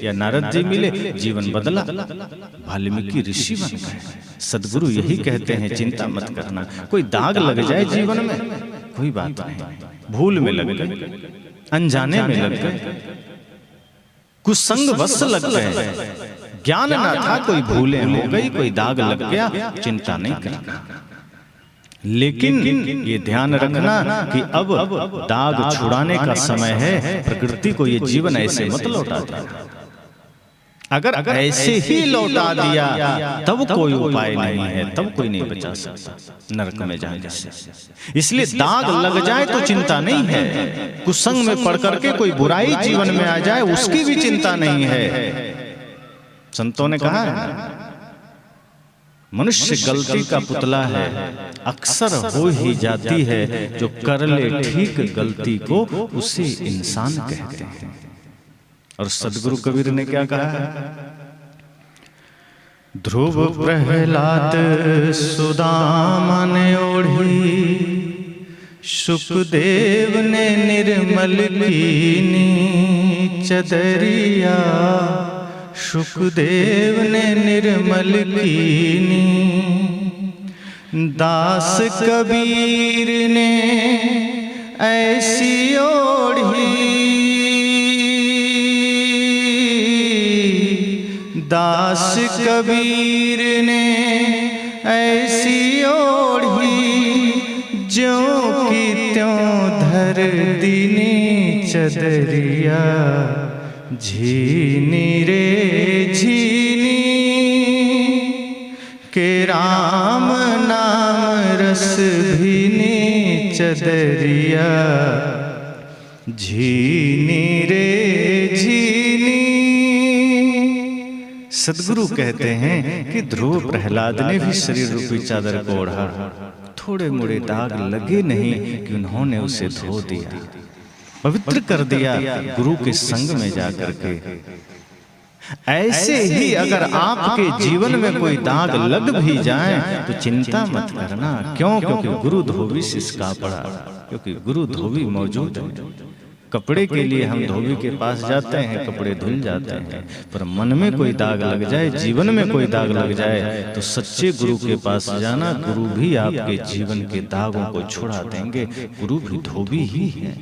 या नारद जी मिले, जीवन बदला, वाल्मीकि ऋषि बन गए। सदगुरु यही कहते हैं चिंता मत करना। कोई दाग लग जाए जीवन में कोई बात नहीं, भूल में लग गए, अनजाने में लग गए, कुसंग वश लग गए, ज्ञान ना था, कोई भूलें हो गई, कोई दाग लग गया, चिंता नहीं करना। लेकिन ये ध्यान रखना कि अब दाग छुड़ाने का समय है। प्रकृति को ये जीवन ऐसे मत लौटा दे। अगर ऐसे ही लौटा दिया तब कोई उपाय नहीं है, तब कोई नहीं बचा सकता नरक में जाने से। इसलिए दाग लग जाए तो चिंता नहीं है, कुसंग में पड़ करके कोई बुराई जीवन में आ जाए उसकी भी चिंता नहीं है। संतों ने कहा है मनुष्य गलती का पुतला है, अक्सर हो ही जाती है, जो कर ले ठीक गलती को उसे इंसान कहते हैं। और सदगुरु कबीर ने क्या कहा है? ध्रुव प्रहलाद सुदामा ने ओढ़ी, सुखदेव ने निर्मल कीनी चदरिया, सुखदेव ने निर्मल कीनी। दास कबीर ने ऐसी ओढ़ी, दास कबीर ने ऐसी ओढ़ी, ज्यों की त्यों धर दीनी चदरिया। झीनी रे झीनी के राम नाम रस भीनी चदरिया। झीनी रे झीनी। सदगुरु कहते हैं कि ध्रुव प्रहलाद ने भी शरीर रूपी चादर को ओढ़ा, थोड़े मोड़े दाग लगे नहीं कि उन्होंने उसे धो दिया, पवित्र कर दिया गुरु के संग में जाकर के। ऐसे ही अगर आपके जीवन में कोई दाग लग भी जाए तो चिंता मत करना। क्यों? क्योंकि गुरु धोबी सिसका पड़ा, क्योंकि गुरु धोबी मौजूद है। कपड़े के लिए हम धोबी के पास जाते हैं, कपड़े धुल जाते हैं, पर मन में कोई दाग लग जाए, जीवन में कोई दाग लग जाए तो सच्चे गुरु के पास जाना। गुरु भी आपके जीवन के दागों को छुड़ा देंगे। गुरु भी धोबी ही है,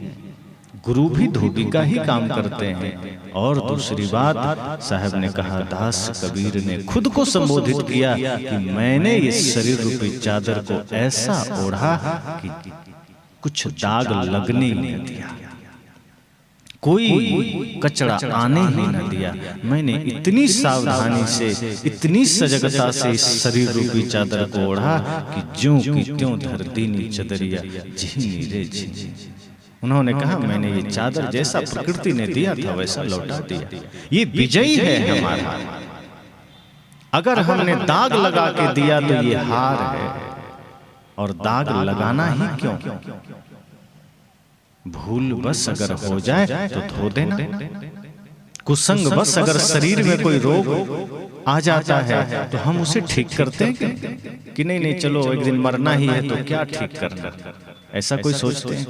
गुरु भी धोबी का ही काम करते हैं। और दूसरी बात, साहब ने कहा, दास कबीर ने खुद को संबोधित किया कि मैंने इस शरीर रूपी चादर को ऐसा ओढ़ा कि कुछ दाग लगने ही नहीं दिया, कोई कचरा आने ही न दिया। मैंने इतनी सावधानी से, इतनी सजगता से इस शरीर रूपी चादर को ओढ़ा कि ज्यों की त्यों धर दीनी चदरिया। झीनी रे झीनी। उन्होंने कहा, मैंने ये चादर जैसा प्रकृति ने दिया था वैसा लौटा दिया। ये विजयी है हमारा। अगर हमने दाग लगा के दिया तो ये हार है, और दाग लगाना ही क्यों? भूल बस अगर हो जाए तो धो देना। कुसंग बस अगर शरीर में कोई रोग आ जाता है तो हम उसे ठीक करते हैं कि नहीं, चलो एक दिन मरना ही है तो क्या ठीक करना, ऐसा कोई सोचते हैं?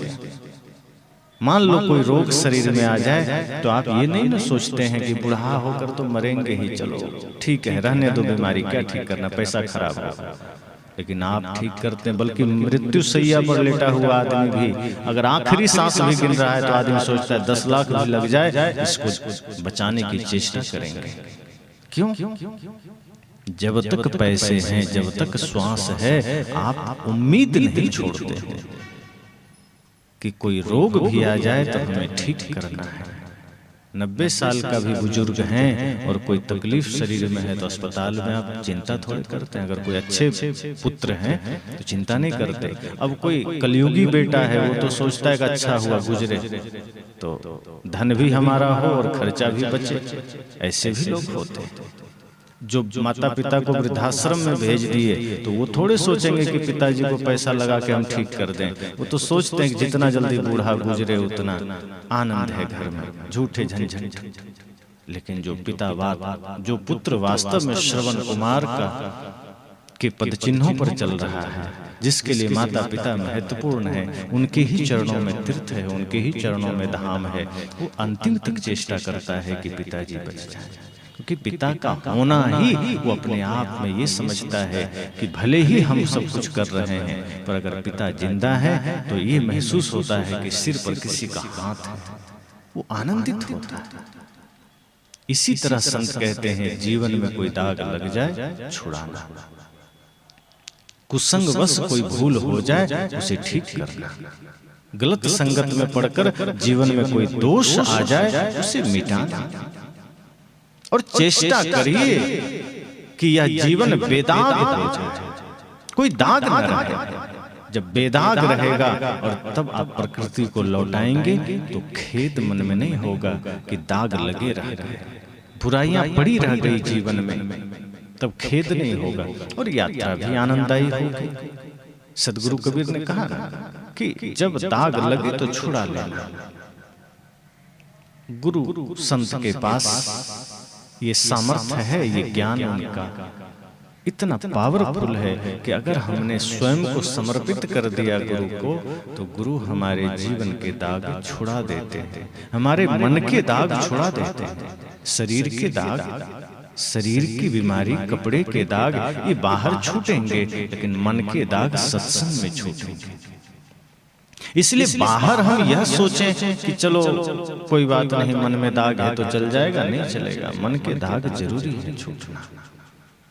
मान लो कोई रोग शरीर में आ जाए तो आप ये नहीं ना सोचते हैं कि बूढ़ा होकर तो मरेंगे ही, चलो ठीक है रहने दो बीमारी, क्या ठीक करना, पैसा खराब होगा। लेकिन आप ठीक करते हैं। बल्कि मृत्यु सैया पर लेटा हुआ आदमी भी अगर आखिरी सांस भी गिन रहा है तो आदमी सोचता है 10 लाख भी लग जाए इसको बचाने की चेष्टा करेंगे। क्यों? जब तक पैसे हैं, जब तक श्वास है, आप उम्मीद नहीं छोड़ते हैं कि कोई रोग भी आ जाए तो हमें ठीक करना है। 90 साल का भी बुजुर्ग हैं और कोई तकलीफ शरीर में है तो अस्पताल में आप चिंता थोड़ी करते हैं। अगर कोई अच्छे पुत्र हैं तो चिंता नहीं करते। अब कोई कलयुगी बेटा है, वो तो सोचता है कि अच्छा हुआ गुजरे तो धन भी हमारा हो और खर्चा भी बचे। ऐसे भी लोग होते हैं। जो माता पिता को वृद्धाश्रम में भेज दिए तो वो थोड़े सोचेंगे कि पिताजी को पैसा लगा के हम ठीक कर दें। वो तो सोचते हैं कि जितना जल्दी बूढ़ा गुजरे उतना आनंद है घर में, झूठे झंझट। लेकिन जो पुत्र वास्तव में श्रवण कुमार का के पद चिन्हों पर चल रहा है, जिसके लिए माता पिता महत्वपूर्ण है, उनके ही चरणों में तीर्थ है, उनके ही चरणों में धाम है, वो अंतिम तक चेष्टा करता है कि पिताजी बच जाए। क्योंकि पिता का होना ही वो अपने आप में ये समझता है कि भले ही हम सब कुछ कर रहे हैं, पर अगर पिता जिंदा है तो ये महसूस होता है कि सिर पर किसी का हाथ है, वो आनंदित होता है। इसी तरह संत कहते हैं, जीवन में कोई दाग लग जाए छुड़ाना, कुसंग बस कोई भूल हो जाए उसे ठीक करना, गलत संगत में पड़कर जीवन में कोई दोष आ जाए उसे मिटाना। और चेष्टा करिए कि यह जीवन बेदाग हो जाए, कोई दाग न रहे। जब बेदाग रहेगा और तब आप प्रकृति को लौटाएंगे तो खेद मन में नहीं होगा कि दाग लगे रह गए, बुराइयां पड़ी रह गई जीवन में, तब खेद नहीं होगा और यात्रा भी आनंददायी होगी। सदगुरु कबीर ने कहा कि जब दाग लगे तो छुड़ा लेना। गुरु संत के पास ये सामर्थ्य है, ये ज्ञान उनका इतना पावरफुल है कि अगर हमने स्वयं को समर्पित कर दिया गुरु को, तो गुरु हमारे जीवन के दाग छुड़ा देते हैं, हमारे मन के दाग छुड़ा देते हैं। शरीर के दाग, शरीर की बीमारी, कपड़े के दाग ये बाहर छूटेंगे, लेकिन मन के दाग सत्संग में छूटेंगे। इसलिए बाहर हम यह सोचें कि चलो कोई बात नहीं, मन में दाग है तो चल जाएगा, नहीं चलेगा। मन के दाग जरूरी है छूटना।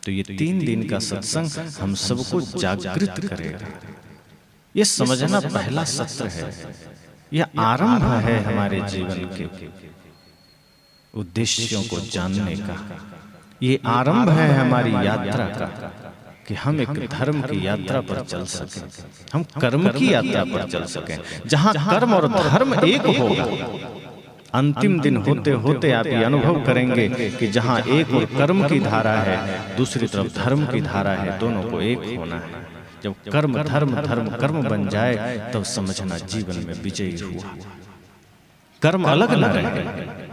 तो ये 3 दिन का सत्संग हम सबको जागृत करेगा। ये समझना पहला सत्र है, यह आरंभ है हमारे जीवन के उद्देश्यों को जानने का। ये आरंभ है हमारी यात्रा का कि हम एक धर्म की यात्रा पर चल सकें, हम कर्म की यात्रा पर चल सकें, जहां कर्म और धर्म एक होगा। अंतिम दिन होते होते आप ये अनुभव करेंगे कि जहां एक और कर्म की धारा है, दूसरी तरफ धर्म की धारा है, दोनों को एक होना है। जब कर्म धर्म, धर्म कर्म बन जाए, तब समझना जीवन में विजयी हुआ। कर्म अलग न रहे,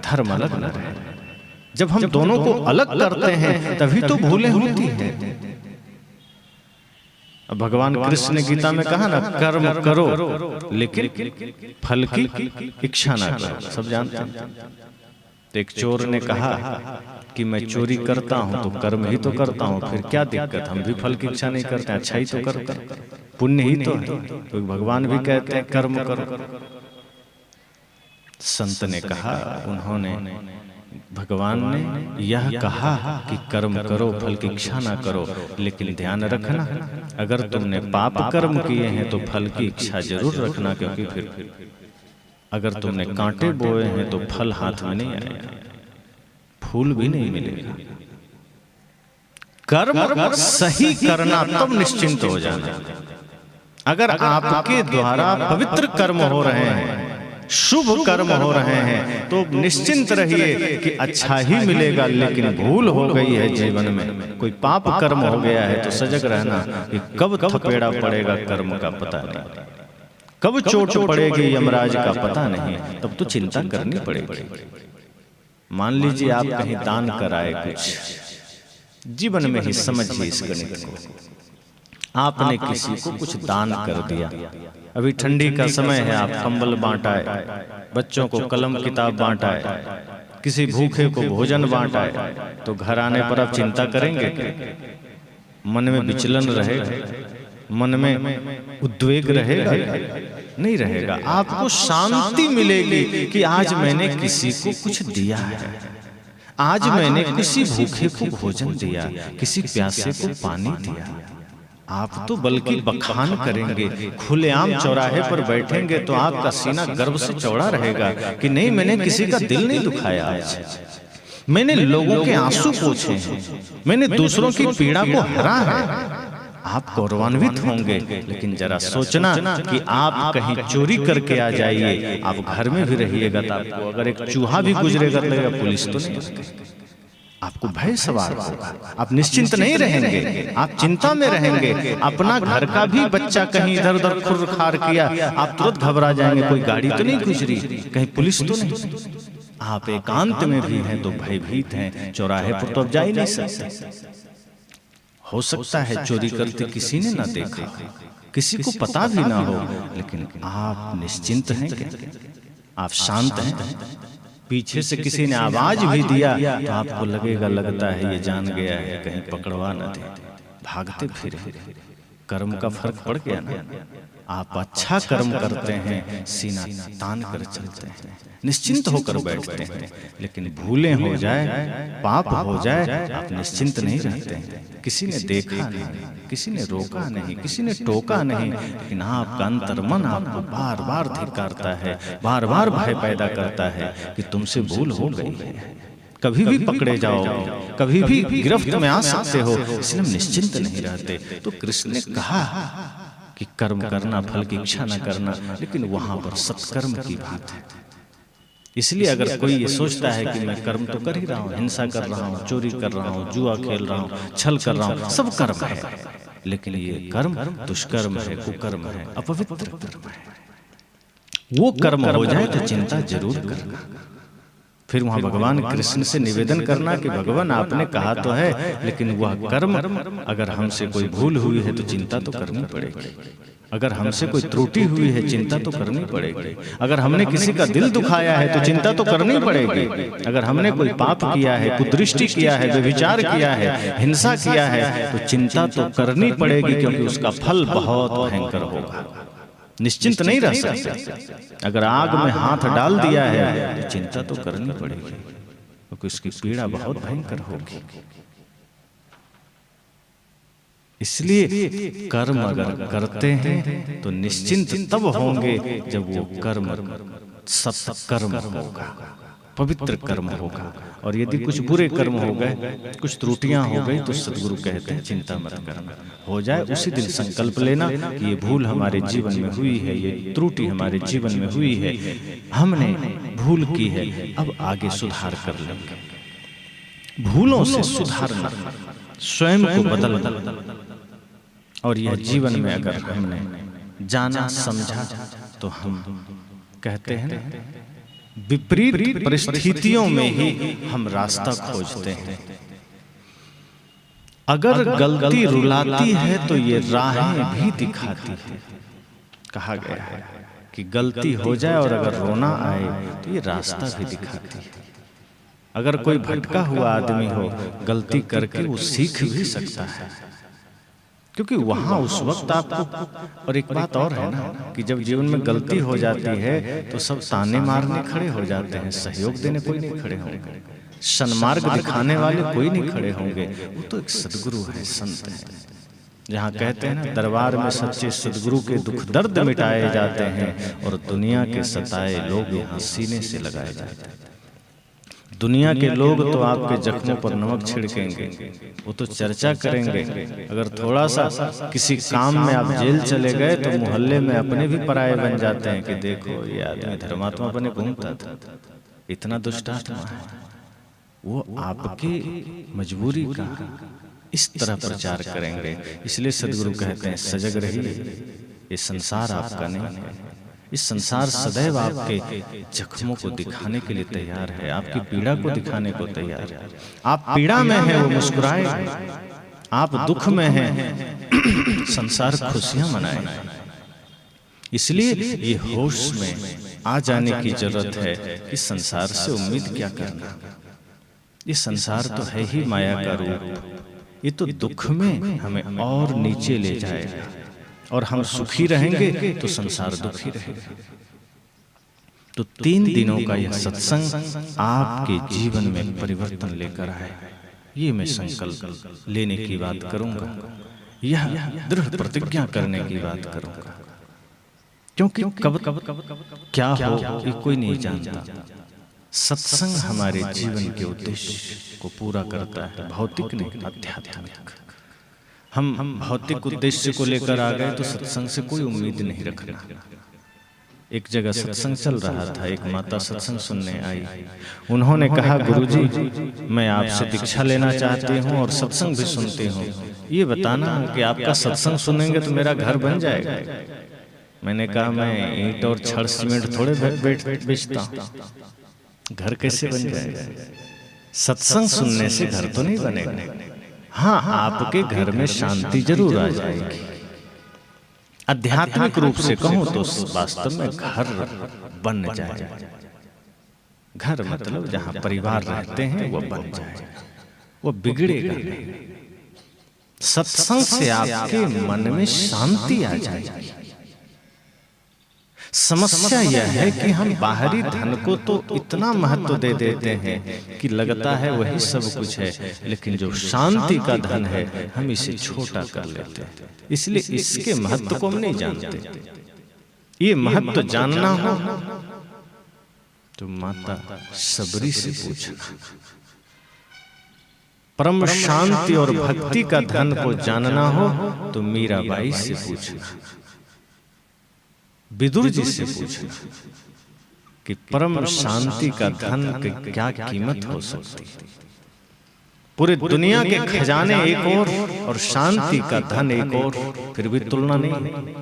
धर्म अलग न रहे। जब हम दोनों को अलग करते हैं, तभी तो भूलें होती हैं। अब भगवान कृष्ण ने गीता में कहा ना, कर्म करो लेकिन फल की इच्छा ना करो। सब जानते हैं। तो एक चोर ने कहा कि मैं चोरी करता हूं तो कर्म ही तो करता हूं, फिर क्या दिक्कत, हम भी फल की इच्छा नहीं करते, अच्छा ही तो करते हैं, पुण्य ही तो है। तो भगवान भी कहते हैं कर्म करो। संत ने कहा, उन्होंने, भगवान ने यह कहा कि कर्म करो, फल की इच्छा ना करो, लेकिन ध्यान रखना, अगर तुमने पाप कर्म किए हैं तो फल की इच्छा जरूर रखना, क्योंकि फिर अगर तुमने कांटे बोए हैं तो फल हाथ में नहीं आएगा, फूल भी नहीं मिलेगा। कर्म सही करना, तब निश्चिंत हो जाना। अगर आपके द्वारा पवित्र कर्म हो रहे हैं, शुभ कर्म हो रहे हैं, तो निश्चिंत रहिए कि अच्छा ही मिलेगा। लेकिन भूल हो गई है जीवन में, कोई पाप कर्म हो गया है, तो सजग रहना कि कब थपेड़ा पड़ेगा कर्म का पता नहीं, कब चोट पड़ेगी यमराज का पता नहीं, तब तो चिंता करनी पड़ेगी। मान लीजिए आप कहीं दान कराए कुछ, जीवन में ही समझिए इस गणित को। आपने किसी को कुछ दान कर दिया, अभी ठंडी का समय है, आप कंबल बांटाए, बच्चों को कलम किताब बांटाए, किसी भूखे को भोजन बांटाए, तो घर आने पर आप चिंता करेंगे? मन में विचलन रहेगा, मन में उद्वेग रहेगा? नहीं रहेगा। आपको शांति मिलेगी कि आज मैंने किसी को कुछ दिया है, आज मैंने किसी भूखे को भोजन दिया, किसी प्यासे को पानी दिया। आप तो बल्कि बखान करेंगे, खुलेआम चौराहे पर बैठेंगे तो आपका सीना गर्व से चौड़ा रहेगा कि नहीं, मैंने किसी का दिल नहीं दुखाया, आज मैंने लोगों के आंसू पोंछे हैं, मैंने दूसरों की पीड़ा को हरा है। आप गौरवान्वित होंगे। लेकिन जरा सोचना कि आप कहीं चोरी करके आ जाइए, आप घर में भी रहिएगा तो आपको अगर एक चूहा भी गुजरेगा तो पुलिस तो नहीं, आपको भय सवार होगा, आप निश्चिंत नहीं रहेंगे, आप चिंता में रहेंगे। अपना घर का भी बच्चा कहीं इधर उधर खुर खार किया, आप तुरंत घबरा जाएंगे, कोई गाड़ी तो नहीं गुजरी, कहीं पुलिस तो नहीं। आप एकांत में भी हैं तो भयभीत हैं, चौराहे पर तो अब जा ही नहीं सकते। हो सकता है चोरी करते किसी ने ना देखा, किसी को पता भी ना हो, लेकिन आप निश्चिंत हैं क्या? आप शांत हैं? पीछे से किसी ने आवाज भी दिया तो आपको लगेगा, लगता है ये जान गया है, कहीं पकड़वा न दे, भागते फिरे। कर्म का फर्क पड़ गया ना। आप अच्छा कर्म करते हैं, सीना तान कर चलते हैं, निश्चिंत होकर बैठते हैं। लेकिन भूलें हो जाए, पाप हो जाए, आप निश्चिंत नहीं रहते हैं। किसी ने देखा नहीं, किसी ने रोका नहीं, किसी ने टोका नहीं, लेकिन आपका अंतर्मन आपको बार बार धिक्कारता है, बार बार भय पैदा करता है कि तुमसे भूल हो गई है, कभी भी पकड़े जाओगे, कभी भी गिरफ्त में आ सकते हो, इसलिए हम निश्चिंत नहीं रहते। तो कृष्ण ने कहा कि कर्म करना, फल की इच्छा न करना, लेकिन वहां पर सत्कर्म की बात है। इसलिए अगर कोई ये सोचता है कि मैं कर्म तो कर ही रहा हूँ, हिंसा कर रहा हूँ, चोरी कर रहा हूँ, जुआ खेल रहा हूँ, छल कर रहा हूँ, सब कर्म है, लेकिन ये कर्म दुष्कर्म है, कुकर्म है, अपवित्र कर्म है। वो कर्म हो जाए तो चिंता जरूर करना, फिर वहां भगवान कृष्ण से निवेदन करना कि भगवान आपने कहा तो है, लेकिन वह कर्म अगर हमसे कोई भूल हुई है तो चिंता तो करनी पड़ेगी, अगर हमसे कोई त्रुटि हुई है चिंता तो करनी पड़ेगी, अगर हमने किसी का दिल दुखाया है तो चिंता तो करनी पड़ेगी, अगर हमने कोई पाप किया है, कुदृष्टि किया है, व्यभिचार किया है, हिंसा किया है तो चिंता तो करनी पड़ेगी, क्योंकि उसका फल बहुत भयंकर होगा। निश्चिंत नहीं रह सकते। अगर आग में हाथ डाल दिया है तो चिंता तो करनी पड़ेगी, क्योंकि उसकी पीड़ा बहुत भयंकर होगी। इसलिए कर्म अगर करते हैं तो निश्चिंत तब होंगे जब वो कर्म सत्कर्म होगा, पवित्र कर्म होगा। और यदि कुछ बुरे कर्म हो गए, कुछ त्रुटियां हो गई, तो सदगुरु कहते हैं चिंता मत करना, हो जाए उसी दिन संकल्प लेना कि ये भूल हमारे जीवन में हुई है, ये त्रुटि हमारे जीवन में हुई है, हमने भूल की है, अब आगे सुधार कर लेंगे। भूलों से सुधारना, स्वयं को बदलना। और यह जीवन में अगर हमने जाना समझा तो हम कहते हैं विपरीत परिस्थितियों में ही हम रास्ता खोजते हैं। अगर गलती रुलाती है तो ये राहें भी दिखाती है। कहा गया है कि गलती हो जाए और अगर रोना आए तो ये रास्ता भी दिखाती है। अगर कोई भटका हुआ आदमी हो, गलती करके वो सीख भी सकता है, क्योंकि वहां उस वक्त आपको। और एक बात और है ना कि जब जीवन में गलती हो जाती है तो सब ताने मारने खड़े हो जाते हैं, सहयोग देने कोई नहीं खड़े होंगे, सन्मार्ग दिखाने वाले कोई नहीं खड़े होंगे। वो तो एक सदगुरु है, संत है। जहाँ कहते हैं ना, दरबार में सच्चे सदगुरु के दुख दर्द मिटाए जाते हैं और दुनिया के सताए लोग यहाँ सीने से लगाए जाते हैं। दुनिया के लोग तो आपके जख्मों पर नमक छिड़केंगे, वो तो चर्चा करेंगे। अगर थोड़ा सा किसी काम में आप जेल चले गए तो मोहल्ले में अपने भी पराये बन जाते हैं कि देखो ये आदमी धर्मात्मा बने घूमता था, इतना दुष्टात्मा है। वो आपकी मजबूरी का इस तरह प्रचार करेंगे। इसलिए सदगुरु कहते हैं सजग रहिए, ये संसार आपका नहीं है। इस संसार सदैव आपके जख्मों को दिखाने के लिए तैयार है, आपकी पीड़ा को दिखाने को तैयार है। आप पीड़ा में हैं वो मुस्कुराए, आप दुख में हैं संसार खुशियां मनाए। इसलिए ये होश में आ जाने की जरूरत है कि संसार से उम्मीद क्या करना। ये संसार तो है ही माया का रूप, ये तो दुख में हमें और नीचे ले जाएगा, और हम सुखी रहेंगे तो संसार दुखी रहेगा। तो 3 दिनों का यह सत्संग आपके जीवन में परिवर्तन लेकर आए, ये मैं संकल्प लेने की बात करूंगा, यह दृढ़ प्रतिज्ञा करने की बात करूंगा। क्योंकि कब क्या हो ये कोई नहीं जानता। सत्संग हमारे जीवन के उद्देश्य को पूरा करता है, भौतिक नहीं, आध्यात्मिक। हम भौतिक उद्देश्य को लेकर आ गए तो सत्संग से कोई उम्मीद नहीं रखना। एक जगह सत्संग चल रहा था, एक माता सत्संग सुनने आई। उन्होंने कहा, गुरुजी मैं आपसे दीक्षा लेना चाहती हूँ और सत्संग भी सुनती हूँ, ये बताना कि आपका सत्संग सुनेंगे तो मेरा घर बन जाएगा। मैंने कहा, मैं ईंट और छड़ सीमेंट थोड़े बेचता हूँ, घर कैसे बन जाएगा? सत्संग सुनने से घर तो नहीं बनेगा। हाँ, आपके घर में शांति जरूर आ जाएगी। आध्यात्मिक रूप से कहूं तो वास्तव में घर बन जाएगा। घर मतलब जहां परिवार रहते हैं वो बन जाएगा, वो बिगड़ेगा नहीं। सत्संग से आपके मन में शांति आ जाएगी। समस्या यह है कि हम बाहरी धन को तो इतना महत्व दे देते हैं कि लगता है वही सब कुछ है, लेकिन जो शांति का धन है हम इसे छोटा कर लेते हैं। इसलिए इसके महत्व को हम नहीं जानते। ये महत्व जानना हो तो माता सबरी से पूछना। परम शांति और भक्ति का धन को जानना हो तो मीराबाई से पूछना, विदुर जी से पूछना कि परम शांति का धन की क्या कीमत हो सकती है। पूरे दुनिया के खजाने एक और शांति का धन एक और, फिर भी तुलना नहीं है।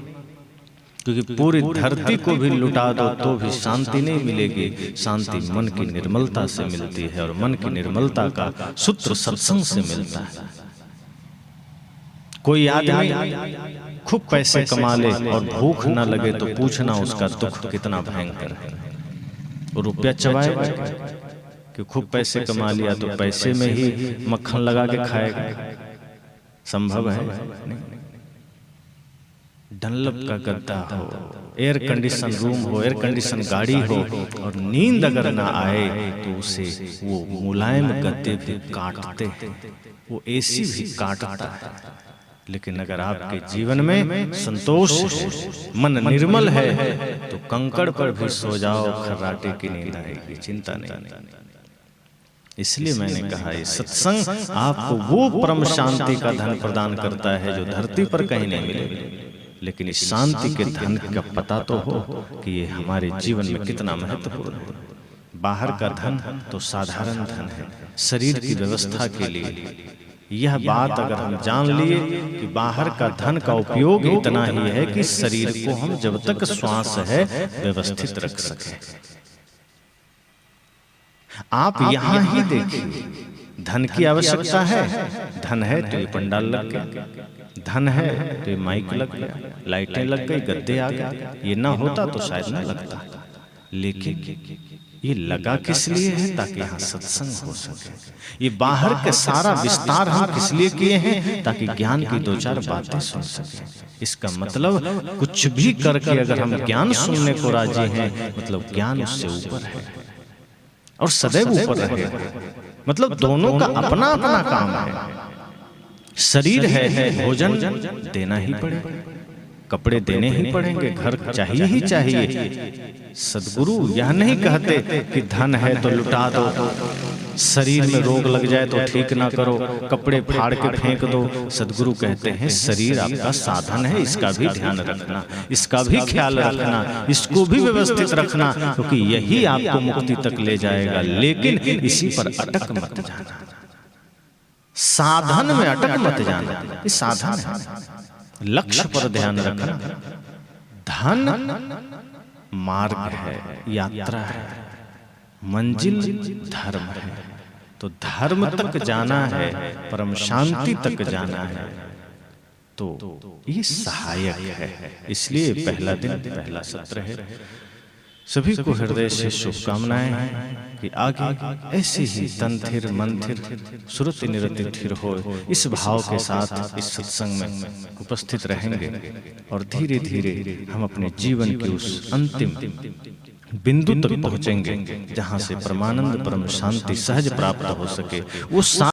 क्योंकि पूरी धरती को भी लुटा दो तो भी शांति नहीं मिलेगी। शांति मन की निर्मलता से मिलती है, और मन की निर्मलता का सूत्र सत्संग से मिलता है। कोई आदमी खूब पैसे कमा ले और भूख ना लगे तो पूछना उसका दुख कितना भयंकर है। वो रुपया चबाएगा कि खूब पैसे कमा लिया तो पैसे में ही मक्खन लगा के खाएगा? संभव है? डनलप का गद्दा हो, एयर कंडीशन रूम हो, एयर कंडीशन गाड़ी हो, और नींद अगर ना आए तो उसे वो मुलायम गद्दे भी काटते हैं, वो एसी भी काटता है। लेकिन अगर आपके जीवन में संतोष है, मन निर्मल है, तो कंकड़ पर भी सो जाओ, खर्राटे की नींद आएगी, चिंता नहीं। इसलिए मैंने कहा ये सत्संग आपको वो परम शांति का धन प्रदान करता है जो धरती पर कहीं नहीं मिलेगा। लेकिन इस शांति के धन का पता तो हो कि ये हमारे जीवन में कितना महत्वपूर्ण है। बाहर का धन तो साधारण धन है, शरीर की व्यवस्था के लिए। यह बात अगर हम जान लिए कि बाहर का धन का उपयोग इतना ही है कि शरीर को हम जब तक श्वास है व्यवस्थित रख सके। आप यहां ही देखिए, धन की आवश्यकता है, धन है तो ये पंडाल लग गया, धन है तो ये माइक लग गया, लाइटें लग गई, गद्दे आ गए। ये ना होता तो शायद ना लगता। लेकिन ये लगा किस लिए है? ताकि यहाँ सत्संग हो सके। ये बाहर के सारा विस्तार हम किस लिए किए हैं? ताकि ज्ञान की दो चार बातें सुन सके। इसका मतलब कुछ भी करके अगर हम ज्ञान सुनने को राजी हैं, मतलब ज्ञान उससे ऊपर है और सदैव ऊपर रहेगा। मतलब दोनों का अपना अपना काम है। शरीर है, भोजन देना ही पड़ेगा, कपड़े देने ही पड़ेंगे, घर चाहिए ही चाहिए। सदगुरु यह नहीं कहते कि धन है तो लुटा दो, शरीर में रोग लग जाए तो ठीक ना करो, कपड़े फाड़ के फेंक दो। सदगुरु कहते हैं शरीर आपका साधन है, इसका भी ध्यान रखना, इसका भी ख्याल रखना, इसको भी व्यवस्थित रखना, क्योंकि यही आपको मुक्ति तक ले जाएगा। लेकिन इसी पर अटक मत जाना, साधन में अटक मत जाना। ये साधन है, लक्ष्य पर ध्यान रखना। धन मार्ग है, यात्रा है, मंजिल धर्म है। तो धर्म तक जाना है, परम शांति तक जाना है, तो ये सहायक है। इसलिए पहला दिन, पहला सत्र है। सभी को हृदय से शुभकामनाएं हैं कि आगे ऐसे ही तन थिर मन थिर, सुरति निरति थिर हो, इस भाव के साथ इस सत्संग में उपस्थित रहेंगे और धीरे धीरे हम अपने जीवन के उस अंतिम बिंदु तक पहुंचेंगे जहां से परमानंद परम शांति सहज प्राप्त हो सके। वो